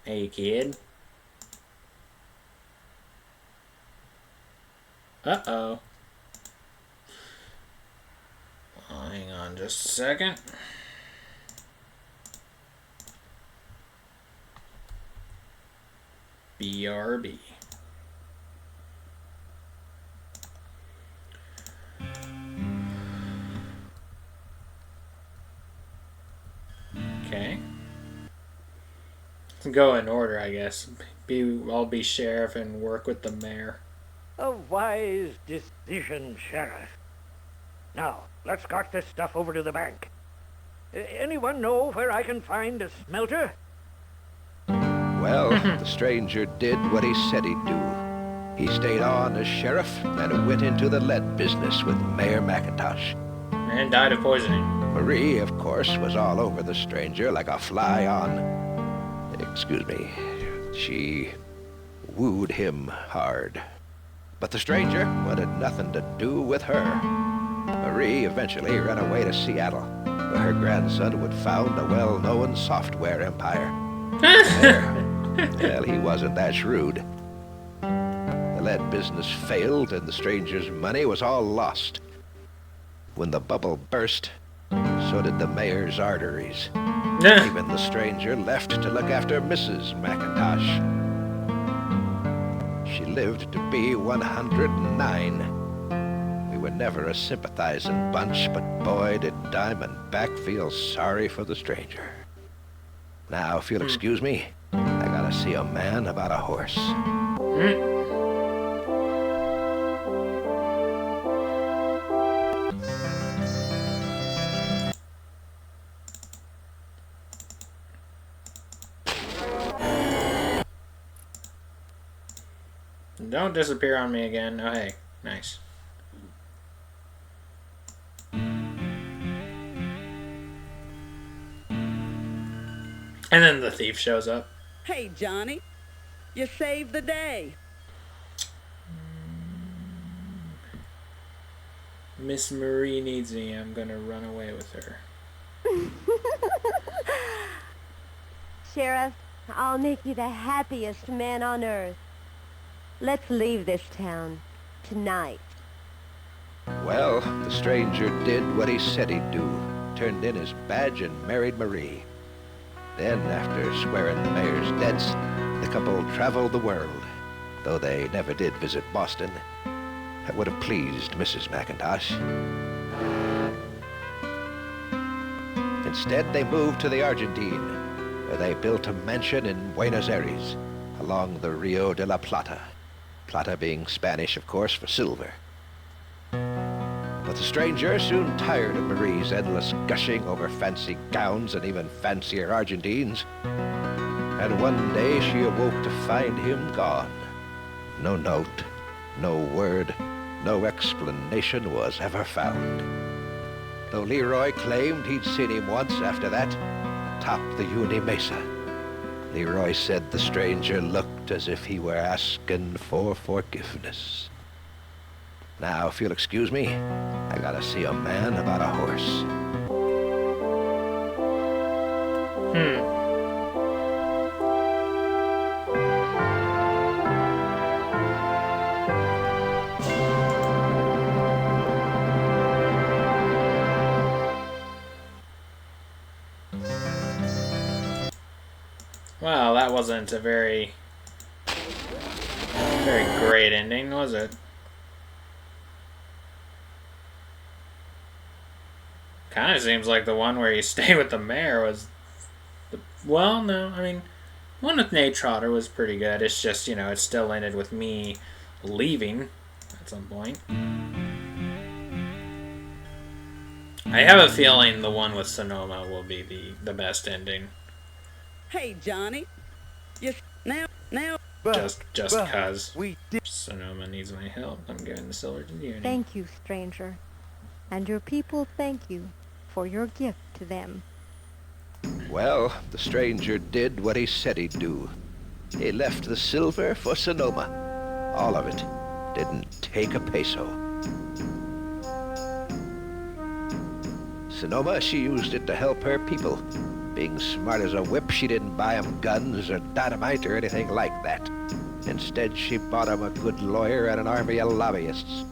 Speaker 1: Hey, kid. Uh-oh. Oh, hang on just a second. BRB. Okay. Go in order, I guess. I'll be sheriff and work with the mayor.
Speaker 9: A wise decision, Sheriff. Now, let's cart this stuff over to the bank. Anyone know where I can find a smelter?
Speaker 5: Well, the stranger did what he said he'd do. He stayed on as sheriff and went into the lead business with Mayor McIntosh.
Speaker 1: And died of poisoning.
Speaker 5: Marie, of course, was all over the stranger like a fly on... Excuse me. She wooed him hard. But the stranger wanted nothing to do with her. Marie eventually ran away to Seattle, where her grandson would found a well-known software empire. Well, he wasn't that shrewd. The lead business failed, and the stranger's money was all lost. When the bubble burst, so did the mayor's arteries. Even the stranger left to look after Mrs. McIntosh. She lived to be 109. We were never a sympathizing bunch, but boy, did Diamondback feel sorry for the stranger. Now, if you'll excuse me, I gotta see a man about a horse.
Speaker 1: Don't disappear on me again. Oh, hey. Nice. And then the thief shows up.
Speaker 6: Hey, Johnny, you saved the day.
Speaker 1: Miss Marie needs me. I'm gonna run away with her.
Speaker 10: Sheriff, I'll make you the happiest man on earth. Let's leave this town tonight.
Speaker 5: Well, the stranger did what he said he'd do. Turned in his badge and married Marie. Then, after swearing the mayor's debts, the couple traveled the world, though they never did visit Boston. That would have pleased Mrs. McIntosh. Instead, they moved to the Argentine, where they built a mansion in Buenos Aires, along the Rio de la Plata. Plata being Spanish, of course, for silver. But the stranger soon tired of Marie's endless gushing over fancy gowns and even fancier Argentines. And one day she awoke to find him gone. No note, no word, no explanation was ever found. Though Leroy claimed he'd seen him once after that, atop the Uni Mesa. Leroy said the stranger looked as if he were asking for forgiveness. Now, if you'll excuse me, I gotta see a man about a horse.
Speaker 1: Hmm. Well, that wasn't a very great ending, was it? Kind of seems like the one where you stay with the mayor was the... Well, no, I mean, one with Nate Trotter was pretty good. It's just, you know, it still ended with me leaving at some point. I have a feeling the one with Sonoma will be the best ending.
Speaker 6: Hey, Johnny. Now.
Speaker 1: Just cause
Speaker 4: we did.
Speaker 1: Sonoma needs my help. I'm giving the silver to the Uni.
Speaker 2: Thank you, stranger. And your people thank you for your gift to them.
Speaker 5: Well, the stranger did what he said he'd do. He left the silver for Sonoma. All of it. Didn't take a peso. Sonoma, she used it to help her people. Being smart as a whip, she didn't buy 'em guns or dynamite or anything like that. Instead, she bought 'em a good lawyer and an army of lobbyists.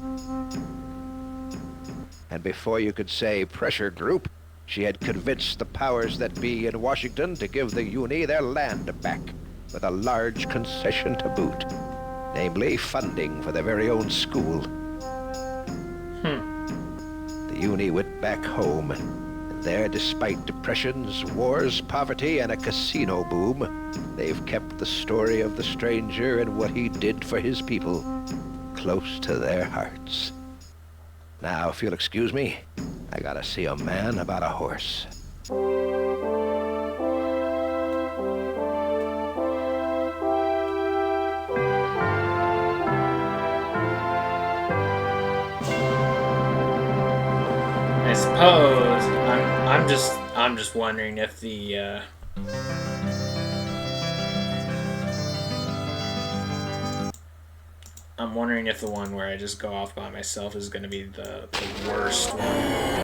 Speaker 5: And before you could say pressure group, she had convinced the powers that be in Washington to give the Uni their land back, with a large concession to boot. Namely, funding for their very own school. The Uni went back home, and there, despite depressions, wars, poverty, and a casino boom, they've kept the story of the stranger and what he did for his people close to their hearts. Now, if you'll excuse me, I gotta see a man about a horse.
Speaker 1: I suppose I'm just wondering if the I'm wondering if the one where I just go off by myself is going to be the worst one.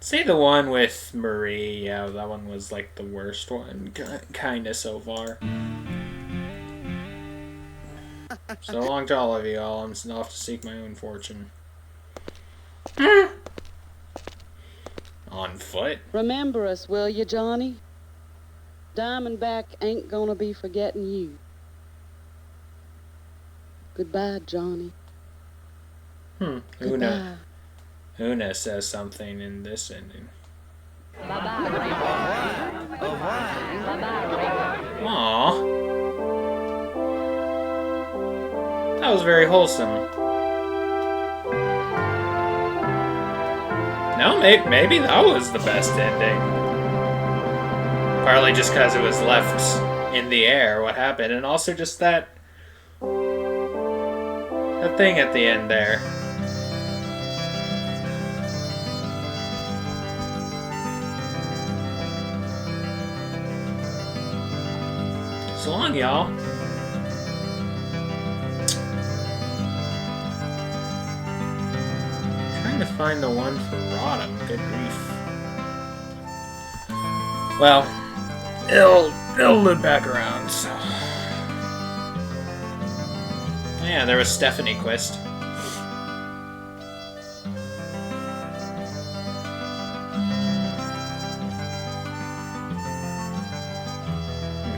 Speaker 1: Say the one with Marie, yeah, that one was like the worst one, kinda so far. So long to all of you all, I'm off to seek my own fortune. On foot?
Speaker 6: Remember us, will you, Johnny? Diamondback ain't gonna be forgetting you. Goodbye, Johnny. Goodbye.
Speaker 1: Una says something in this ending. Aww. That was very wholesome. No, maybe that was the best ending. Partly just because it was left in the air, what happened, and also just that thing at the end there. So long, y'all. Trying to find the one for Rodham. Good grief. Well, it'll loop back around, so. Yeah, there was Stephanie Quist.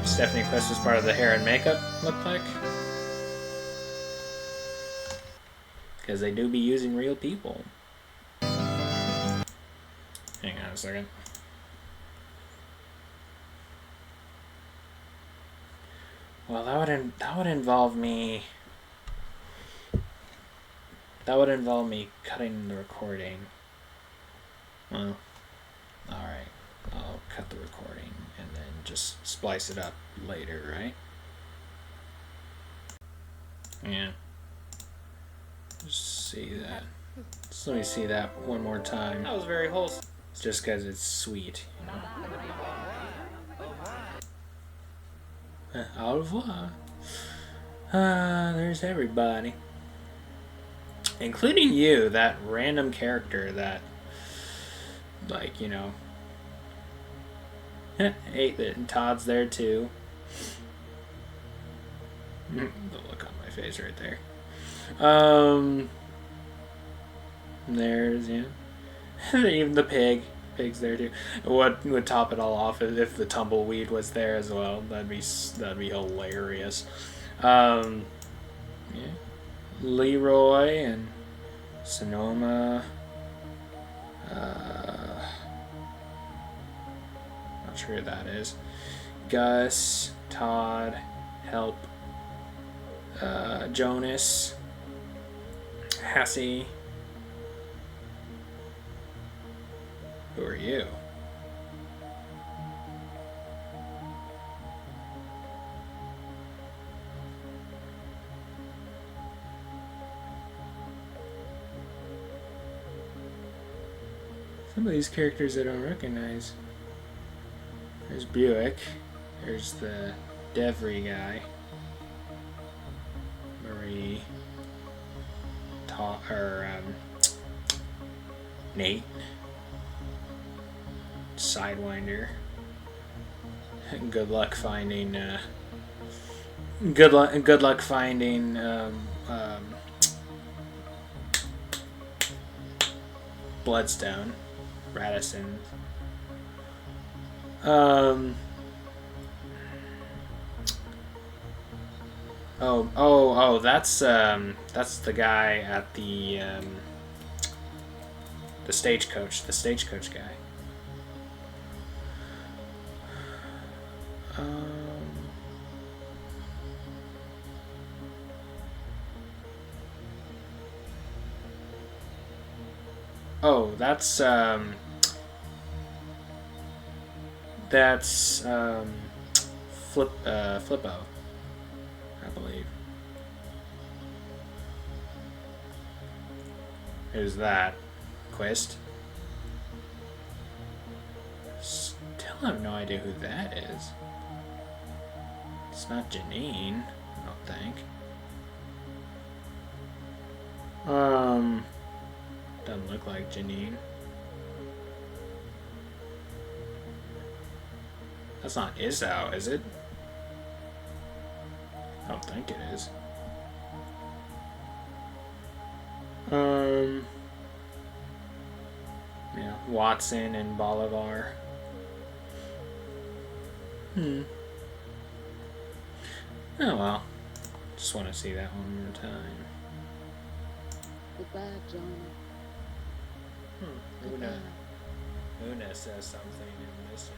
Speaker 1: Stephanie Quist was part of the hair and makeup, looked like. Because they do be using real people. Hang on a second. Well, that would involve me. That would involve me cutting the recording. Well, alright. I'll cut the recording and then just splice it up later, right? Yeah. Just see that. Just let me see that one more time. That was very wholesome. It's just because it's sweet, you know? Au revoir. There's everybody. Including you, that random character that, like, ate it, and Todd's there too. The look on my face right there. There's, even the pig's there too. What would top it all off is if the tumbleweed was there as well. That'd be hilarious. Yeah. Leroy and Sonoma. Not sure who that is. Gus, Todd, Help, Jonas, Hassie. Who are you? Some of these characters I don't recognize. There's Buick. There's the Devry guy. Marie. Nate. Sidewinder. Good luck finding. Good luck finding. Bloodstone. Radisson. That's the guy at the stagecoach. The stagecoach guy. That's Flippo, I believe. Who's that? Quist? Still have no idea who that is. It's not Janine, I don't think. Doesn't look like Janine. That's not Isao, is it? I don't think it is. Yeah, Watson and Bolivar. Oh well. Just want to see that one more time.
Speaker 6: Goodbye, John.
Speaker 1: Una says something in Mission.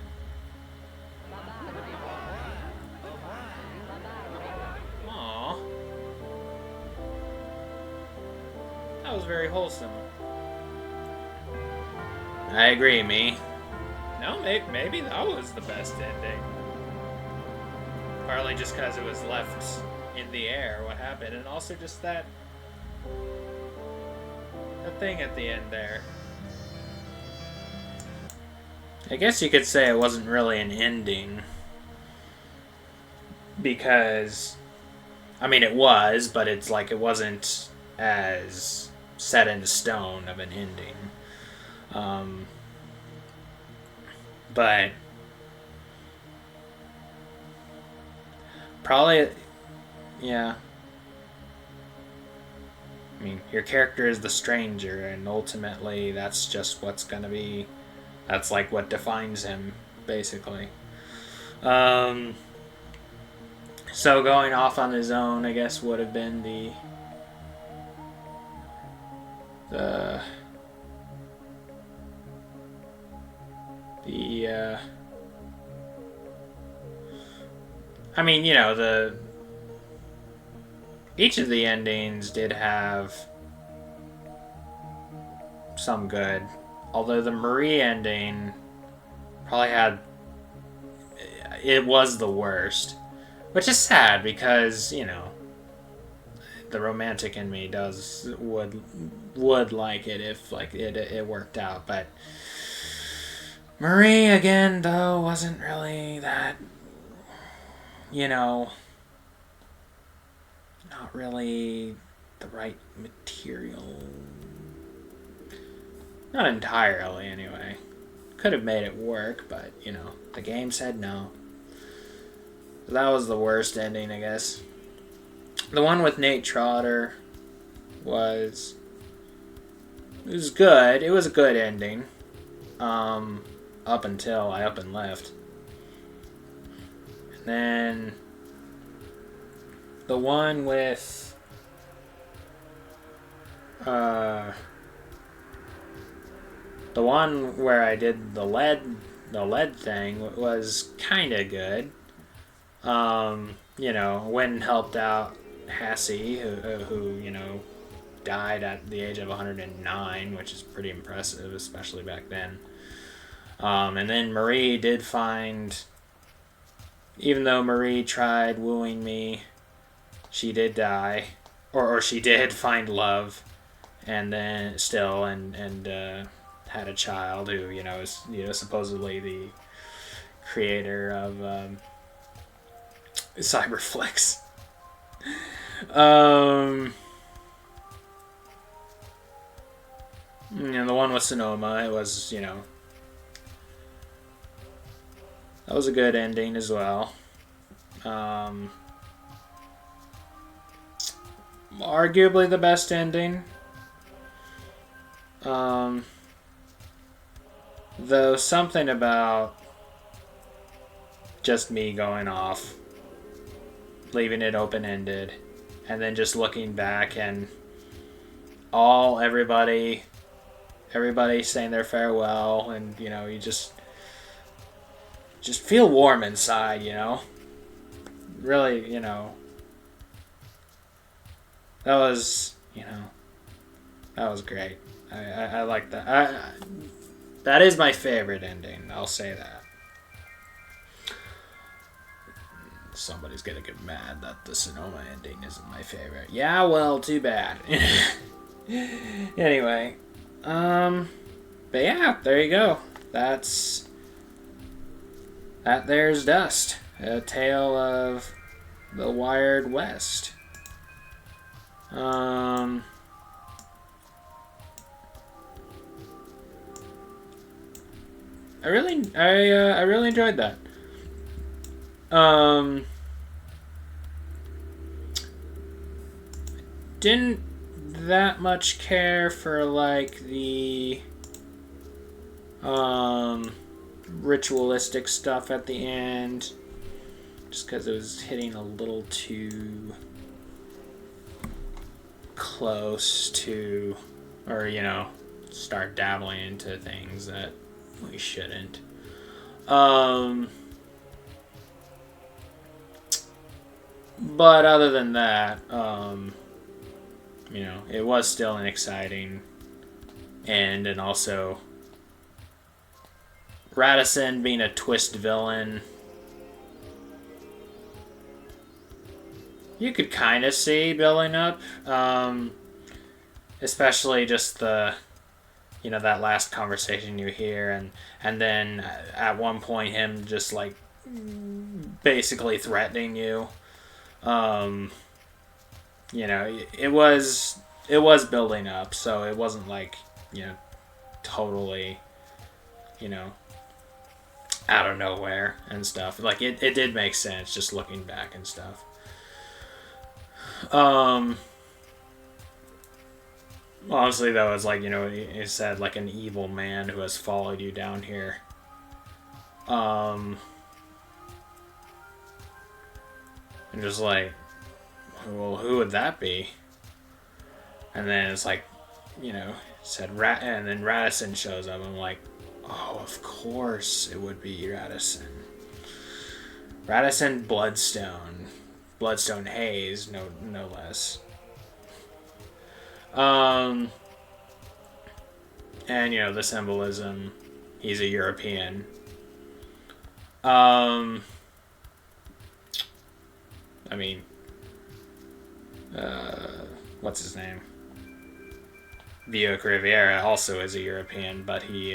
Speaker 1: Aww. That was very wholesome. I agree, me. No, maybe that was the best ending. Partly just because it was left in the air, what happened, and also just that thing at the end there. I guess you could say it wasn't really an ending. Because, I mean, it was, but it's like it wasn't as set in stone of an ending. But probably, yeah. I mean, your character is the stranger, and ultimately that's just what's gonna be. That's like what defines him, basically. So going off on his own, I guess, would have been I mean, each of the endings did have some good. Although the Marie ending probably it was the worst. Which is sad because, the romantic in me would like it if like it worked out, but Marie again though wasn't really that, not really the right material. Not entirely, anyway. Could have made it work, but, you know, the game said no. So that was the worst ending, I guess. The one with Nate Trotter was... It was good. It was a good ending. Up until I up and left. And then... The one with... The one where I did the lead thing was kind of good. You know, Wynn helped out Hassie, who, you know, died at the age of 109, which is pretty impressive, especially back then. And then Marie did find, even though Marie tried wooing me, she did die, or she did find love, and then still, and had a child who, you know, is, you know, supposedly the creator of Cyberflix. And the one with Sonoma, it was, you know, that was a good ending as well. Arguably the best ending. Though something about just me going off, leaving it open-ended, and then just looking back and everybody saying their farewell, and, you know, you just feel warm inside, you know? Really, you know, that was, you know, that was great. I like that. That is my favorite ending, I'll say that. Somebody's gonna get mad that the Sonoma ending isn't my favorite. Yeah, well, too bad. Anyway, but yeah, there you go. There's Dust, a tale of the Wired West. I really enjoyed that. Didn't that much care for, like, the ritualistic stuff at the end, just because it was hitting a little too close to, or, you know, start dabbling into things that we shouldn't. But other than that, you know, it was still an exciting end, and also Radisson being a twist villain, you could kind of see building up, especially just the, you know, that last conversation you hear, and then at one point him just, like, basically threatening you. You know, it was building up, so it wasn't like, you know, totally, you know, out of nowhere and stuff. Like, it did make sense just looking back and stuff. Honestly, though, it's like, you know, it said, like, an evil man who has followed you down here. And just like, well, who would that be? And then it's like, you know, it said and then Radisson shows up. I'm like, oh, of course it would be Radisson. Radisson Bloodstone Hayes, no less. And, you know, the symbolism, he's a European. I mean, what's his name? Buick Riviera also is a European, but he,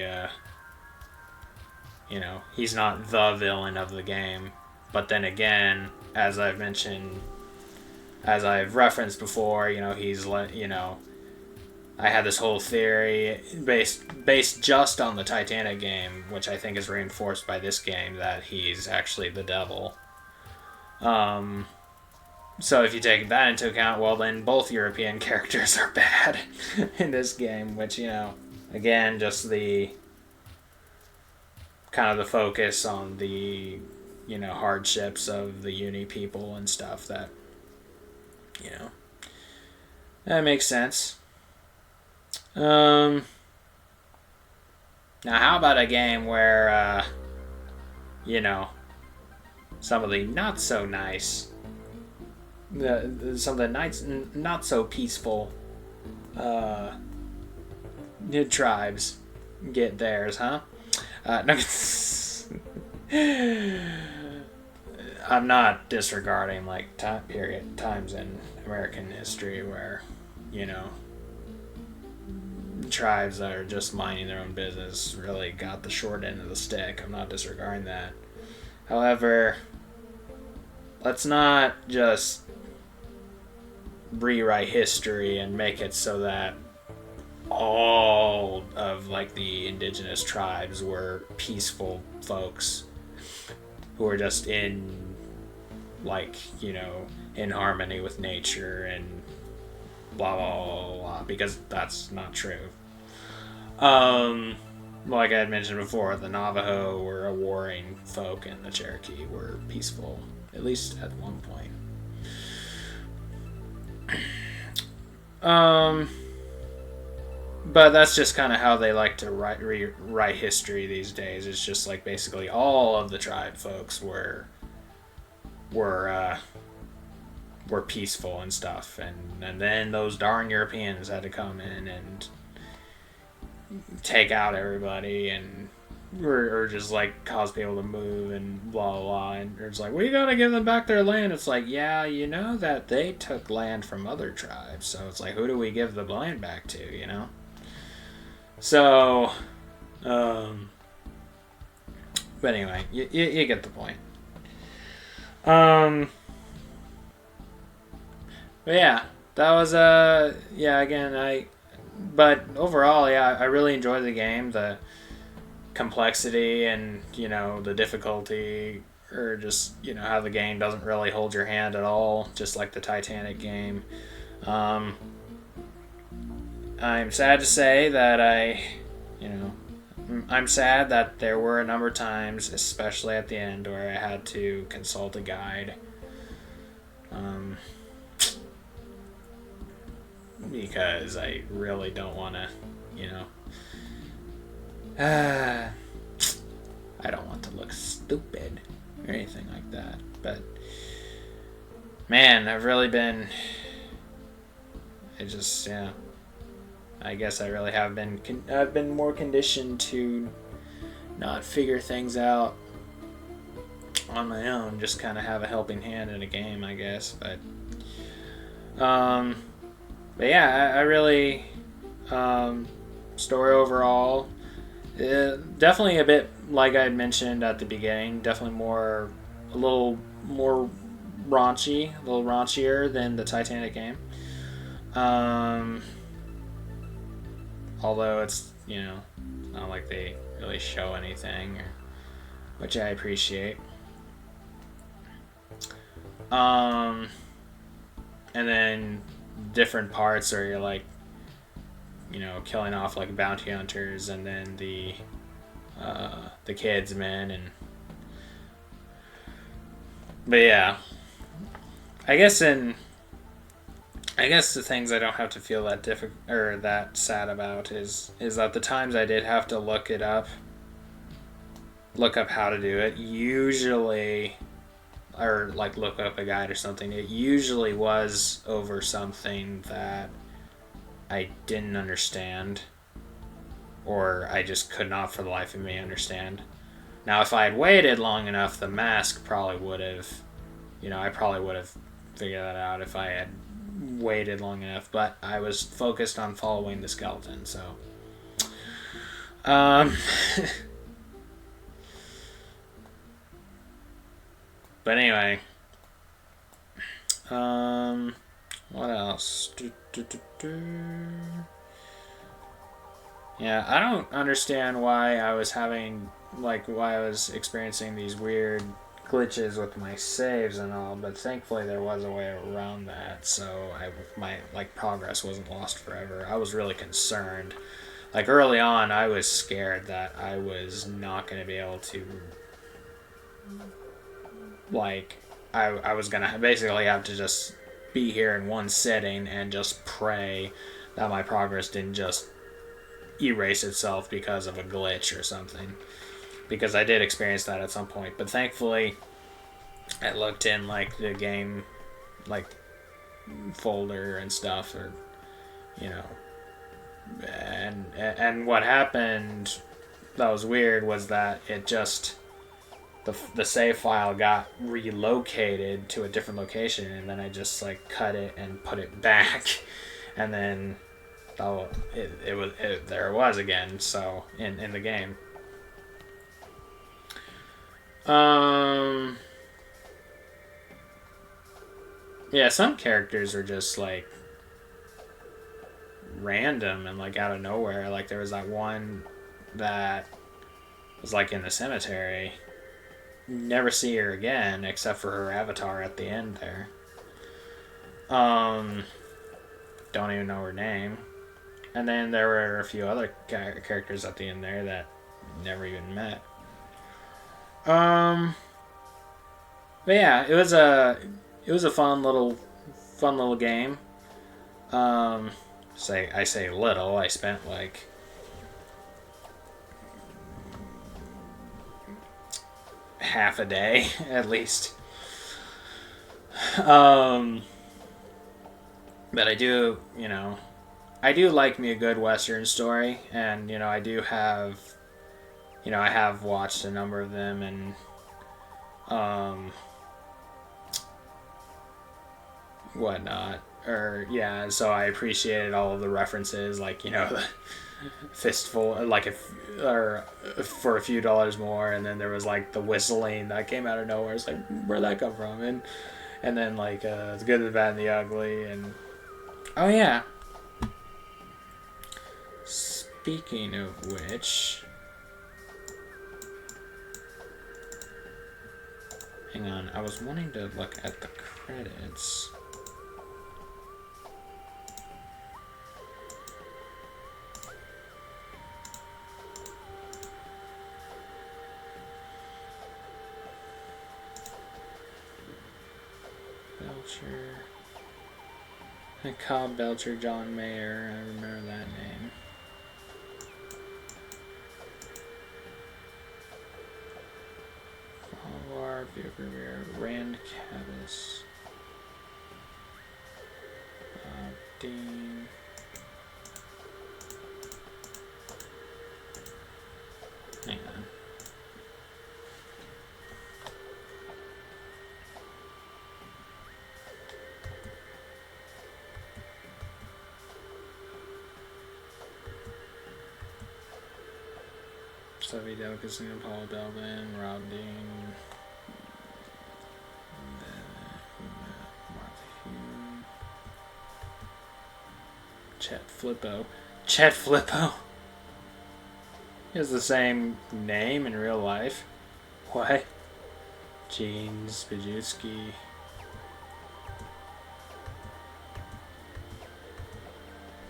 Speaker 1: you know, he's not the villain of the game. But then again, as I've mentioned as I've referenced before, I had this whole theory based just on the Titanic game, which I think is reinforced by this game, that he's actually the devil. So if you take that into account, well, then both European characters are bad in this game, which, again, just the kind of the focus on the, hardships of the uni people and stuff that, that makes sense. Now how about a game where, some of the not so nice, some of the not so peaceful tribes get theirs, huh? No, I'm not disregarding times in American history where, tribes that are just minding their own business really got the short end of the stick. I'm not disregarding that. However, let's not just rewrite history and make it so that all of the indigenous tribes were peaceful folks who were just in in harmony with nature and blah blah blah blah, because that's not true. Like I had mentioned before, the Navajo were a warring folk and the Cherokee were peaceful, at least at one point. But that's just kind of how they like to rewrite history these days. It's just basically all of the tribe folks were peaceful and stuff, and then those darn Europeans had to come in and take out everybody and or just cause people to move and blah blah blah, and it's we gotta give them back their land. It's yeah, that they took land from other tribes, so it's who do we give the land back to, so but anyway, you get the point. But yeah, that was but overall, I really enjoyed the game. The complexity and the difficulty, or just how the game doesn't really hold your hand at all, just like the Titanic game. I'm sad to say that I'm sad that there were a number of times, especially at the end, where I had to consult a guide. Because I really don't want to, I don't want to look stupid or anything like that. But, man, I've really been, I guess I really have been, I've been more conditioned to not figure things out on my own, just kind of have a helping hand in a game, I guess. But yeah, I really, story overall, definitely a bit, like I had mentioned at the beginning, definitely a little more raunchy, a little raunchier than the Titanic game. Although it's, not like they really show anything, which I appreciate. And then different parts where you're killing off bounty hunters, and then the kids, man, but yeah, I guess the things I don't have to feel that difficult or that sad about is that the times I did have to look up how to do it, usually, or look up a guide or something, it usually was over something that I didn't understand, or I just could not for the life of me understand. Now, if I had waited long enough, the mask probably would have, I probably would have figured that out if I had waited long enough, but I was focused on following the skeleton, so but anyway, What else? Yeah, I don't understand why I was having, like, why I was experiencing these weird glitches with my saves and all, but thankfully there was a way around that, so my, like, progress wasn't lost forever. I was really concerned. Like, early on, I was scared that I was not going to be able to, like, I was going to basically have to just be here in one sitting and just pray that my progress didn't just erase itself because of a glitch or something, because I did experience that at some point. But thankfully I looked in, like, the game, like, folder and stuff, or, you know, and what happened that was weird was that it just, the save file got relocated to a different location, and then I just, like, cut it and put it back, and then there it was again. So in the game, yeah, some characters are just, like, random and, like, out of nowhere. Like, there was that one that was, like, in the cemetery. Never see her again except for her avatar at the end there. Don't even know her name. And then there were a few other characters at the end there that never even met. But yeah, it was a fun little game. I say little. I spent, like, half a day at least. But I do, I do like me a good Western story, and, I do have, I have watched a number of them, and, whatnot. Yeah, so I appreciated all of the references, like, the fistful, like, or for a few dollars more, and then there was, like, the whistling that came out of nowhere. It's like, where'd that come from? And then, like, the good, the bad, and the ugly, and oh yeah. Speaking of which, hang on, I was wanting to look at the credits. Cobb Belcher, John Mayer, I remember that name. Alvar, Rivera, Rand Cavis, Dean. Hang on. Stevie Delicacy, Paul Delvin, Rob Dean, Martha Hume, Chet Flippo. Chet Flippo? He has the same name in real life. What? Gene Spijewski.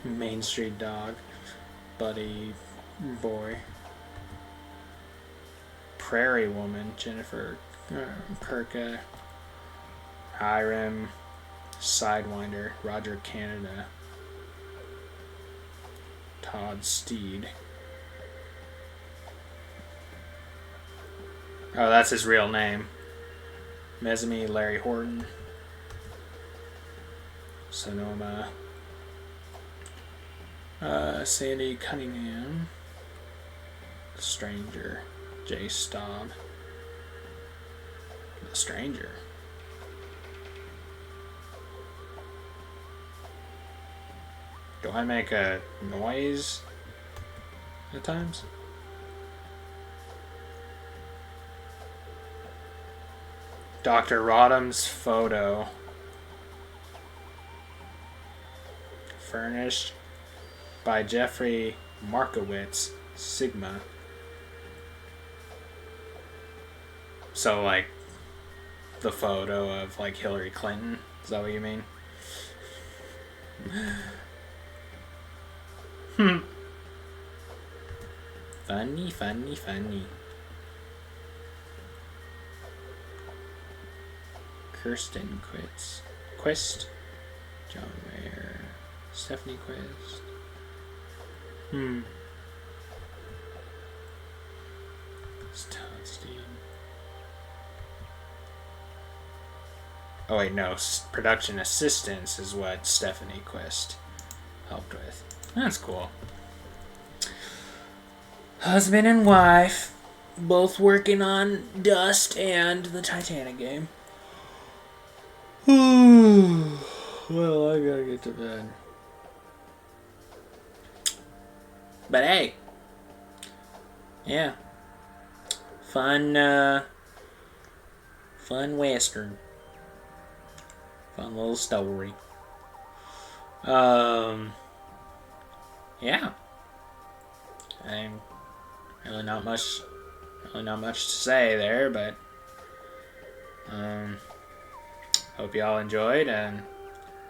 Speaker 1: Main Street Dog. Buddy Boy. Prairie Woman, Jennifer Perka, Hiram, Sidewinder, Roger Canada, Todd Steed. Oh, that's his real name. Mesame, Larry Horton, Sonoma, Sandy Cunningham, Stranger. Jay Staub. The Stranger. Do I make a noise at times? Dr. Rodham's photo. furnished by Jeffrey Markowitz, Sigma. So, like, the photo of, like, Hillary Clinton. Is that what you mean? Funny, funny, funny. Kirsten Quist. John Mayer. Stephanie Quist. Stein. Oh wait, no. Production assistance is what Stephanie Quist helped with. That's cool. Husband and wife, both working on Dust and the Titanic game. Well, I gotta get to bed. But hey, yeah, fun western, fun little story. Yeah, I'm really not much to say there, but hope y'all enjoyed, and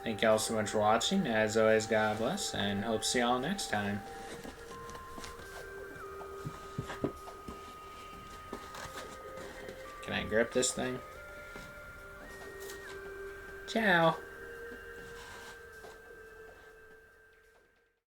Speaker 1: thank y'all so much for watching. As always, God bless, and hope to see y'all next time. Can I grip this thing? Ciao.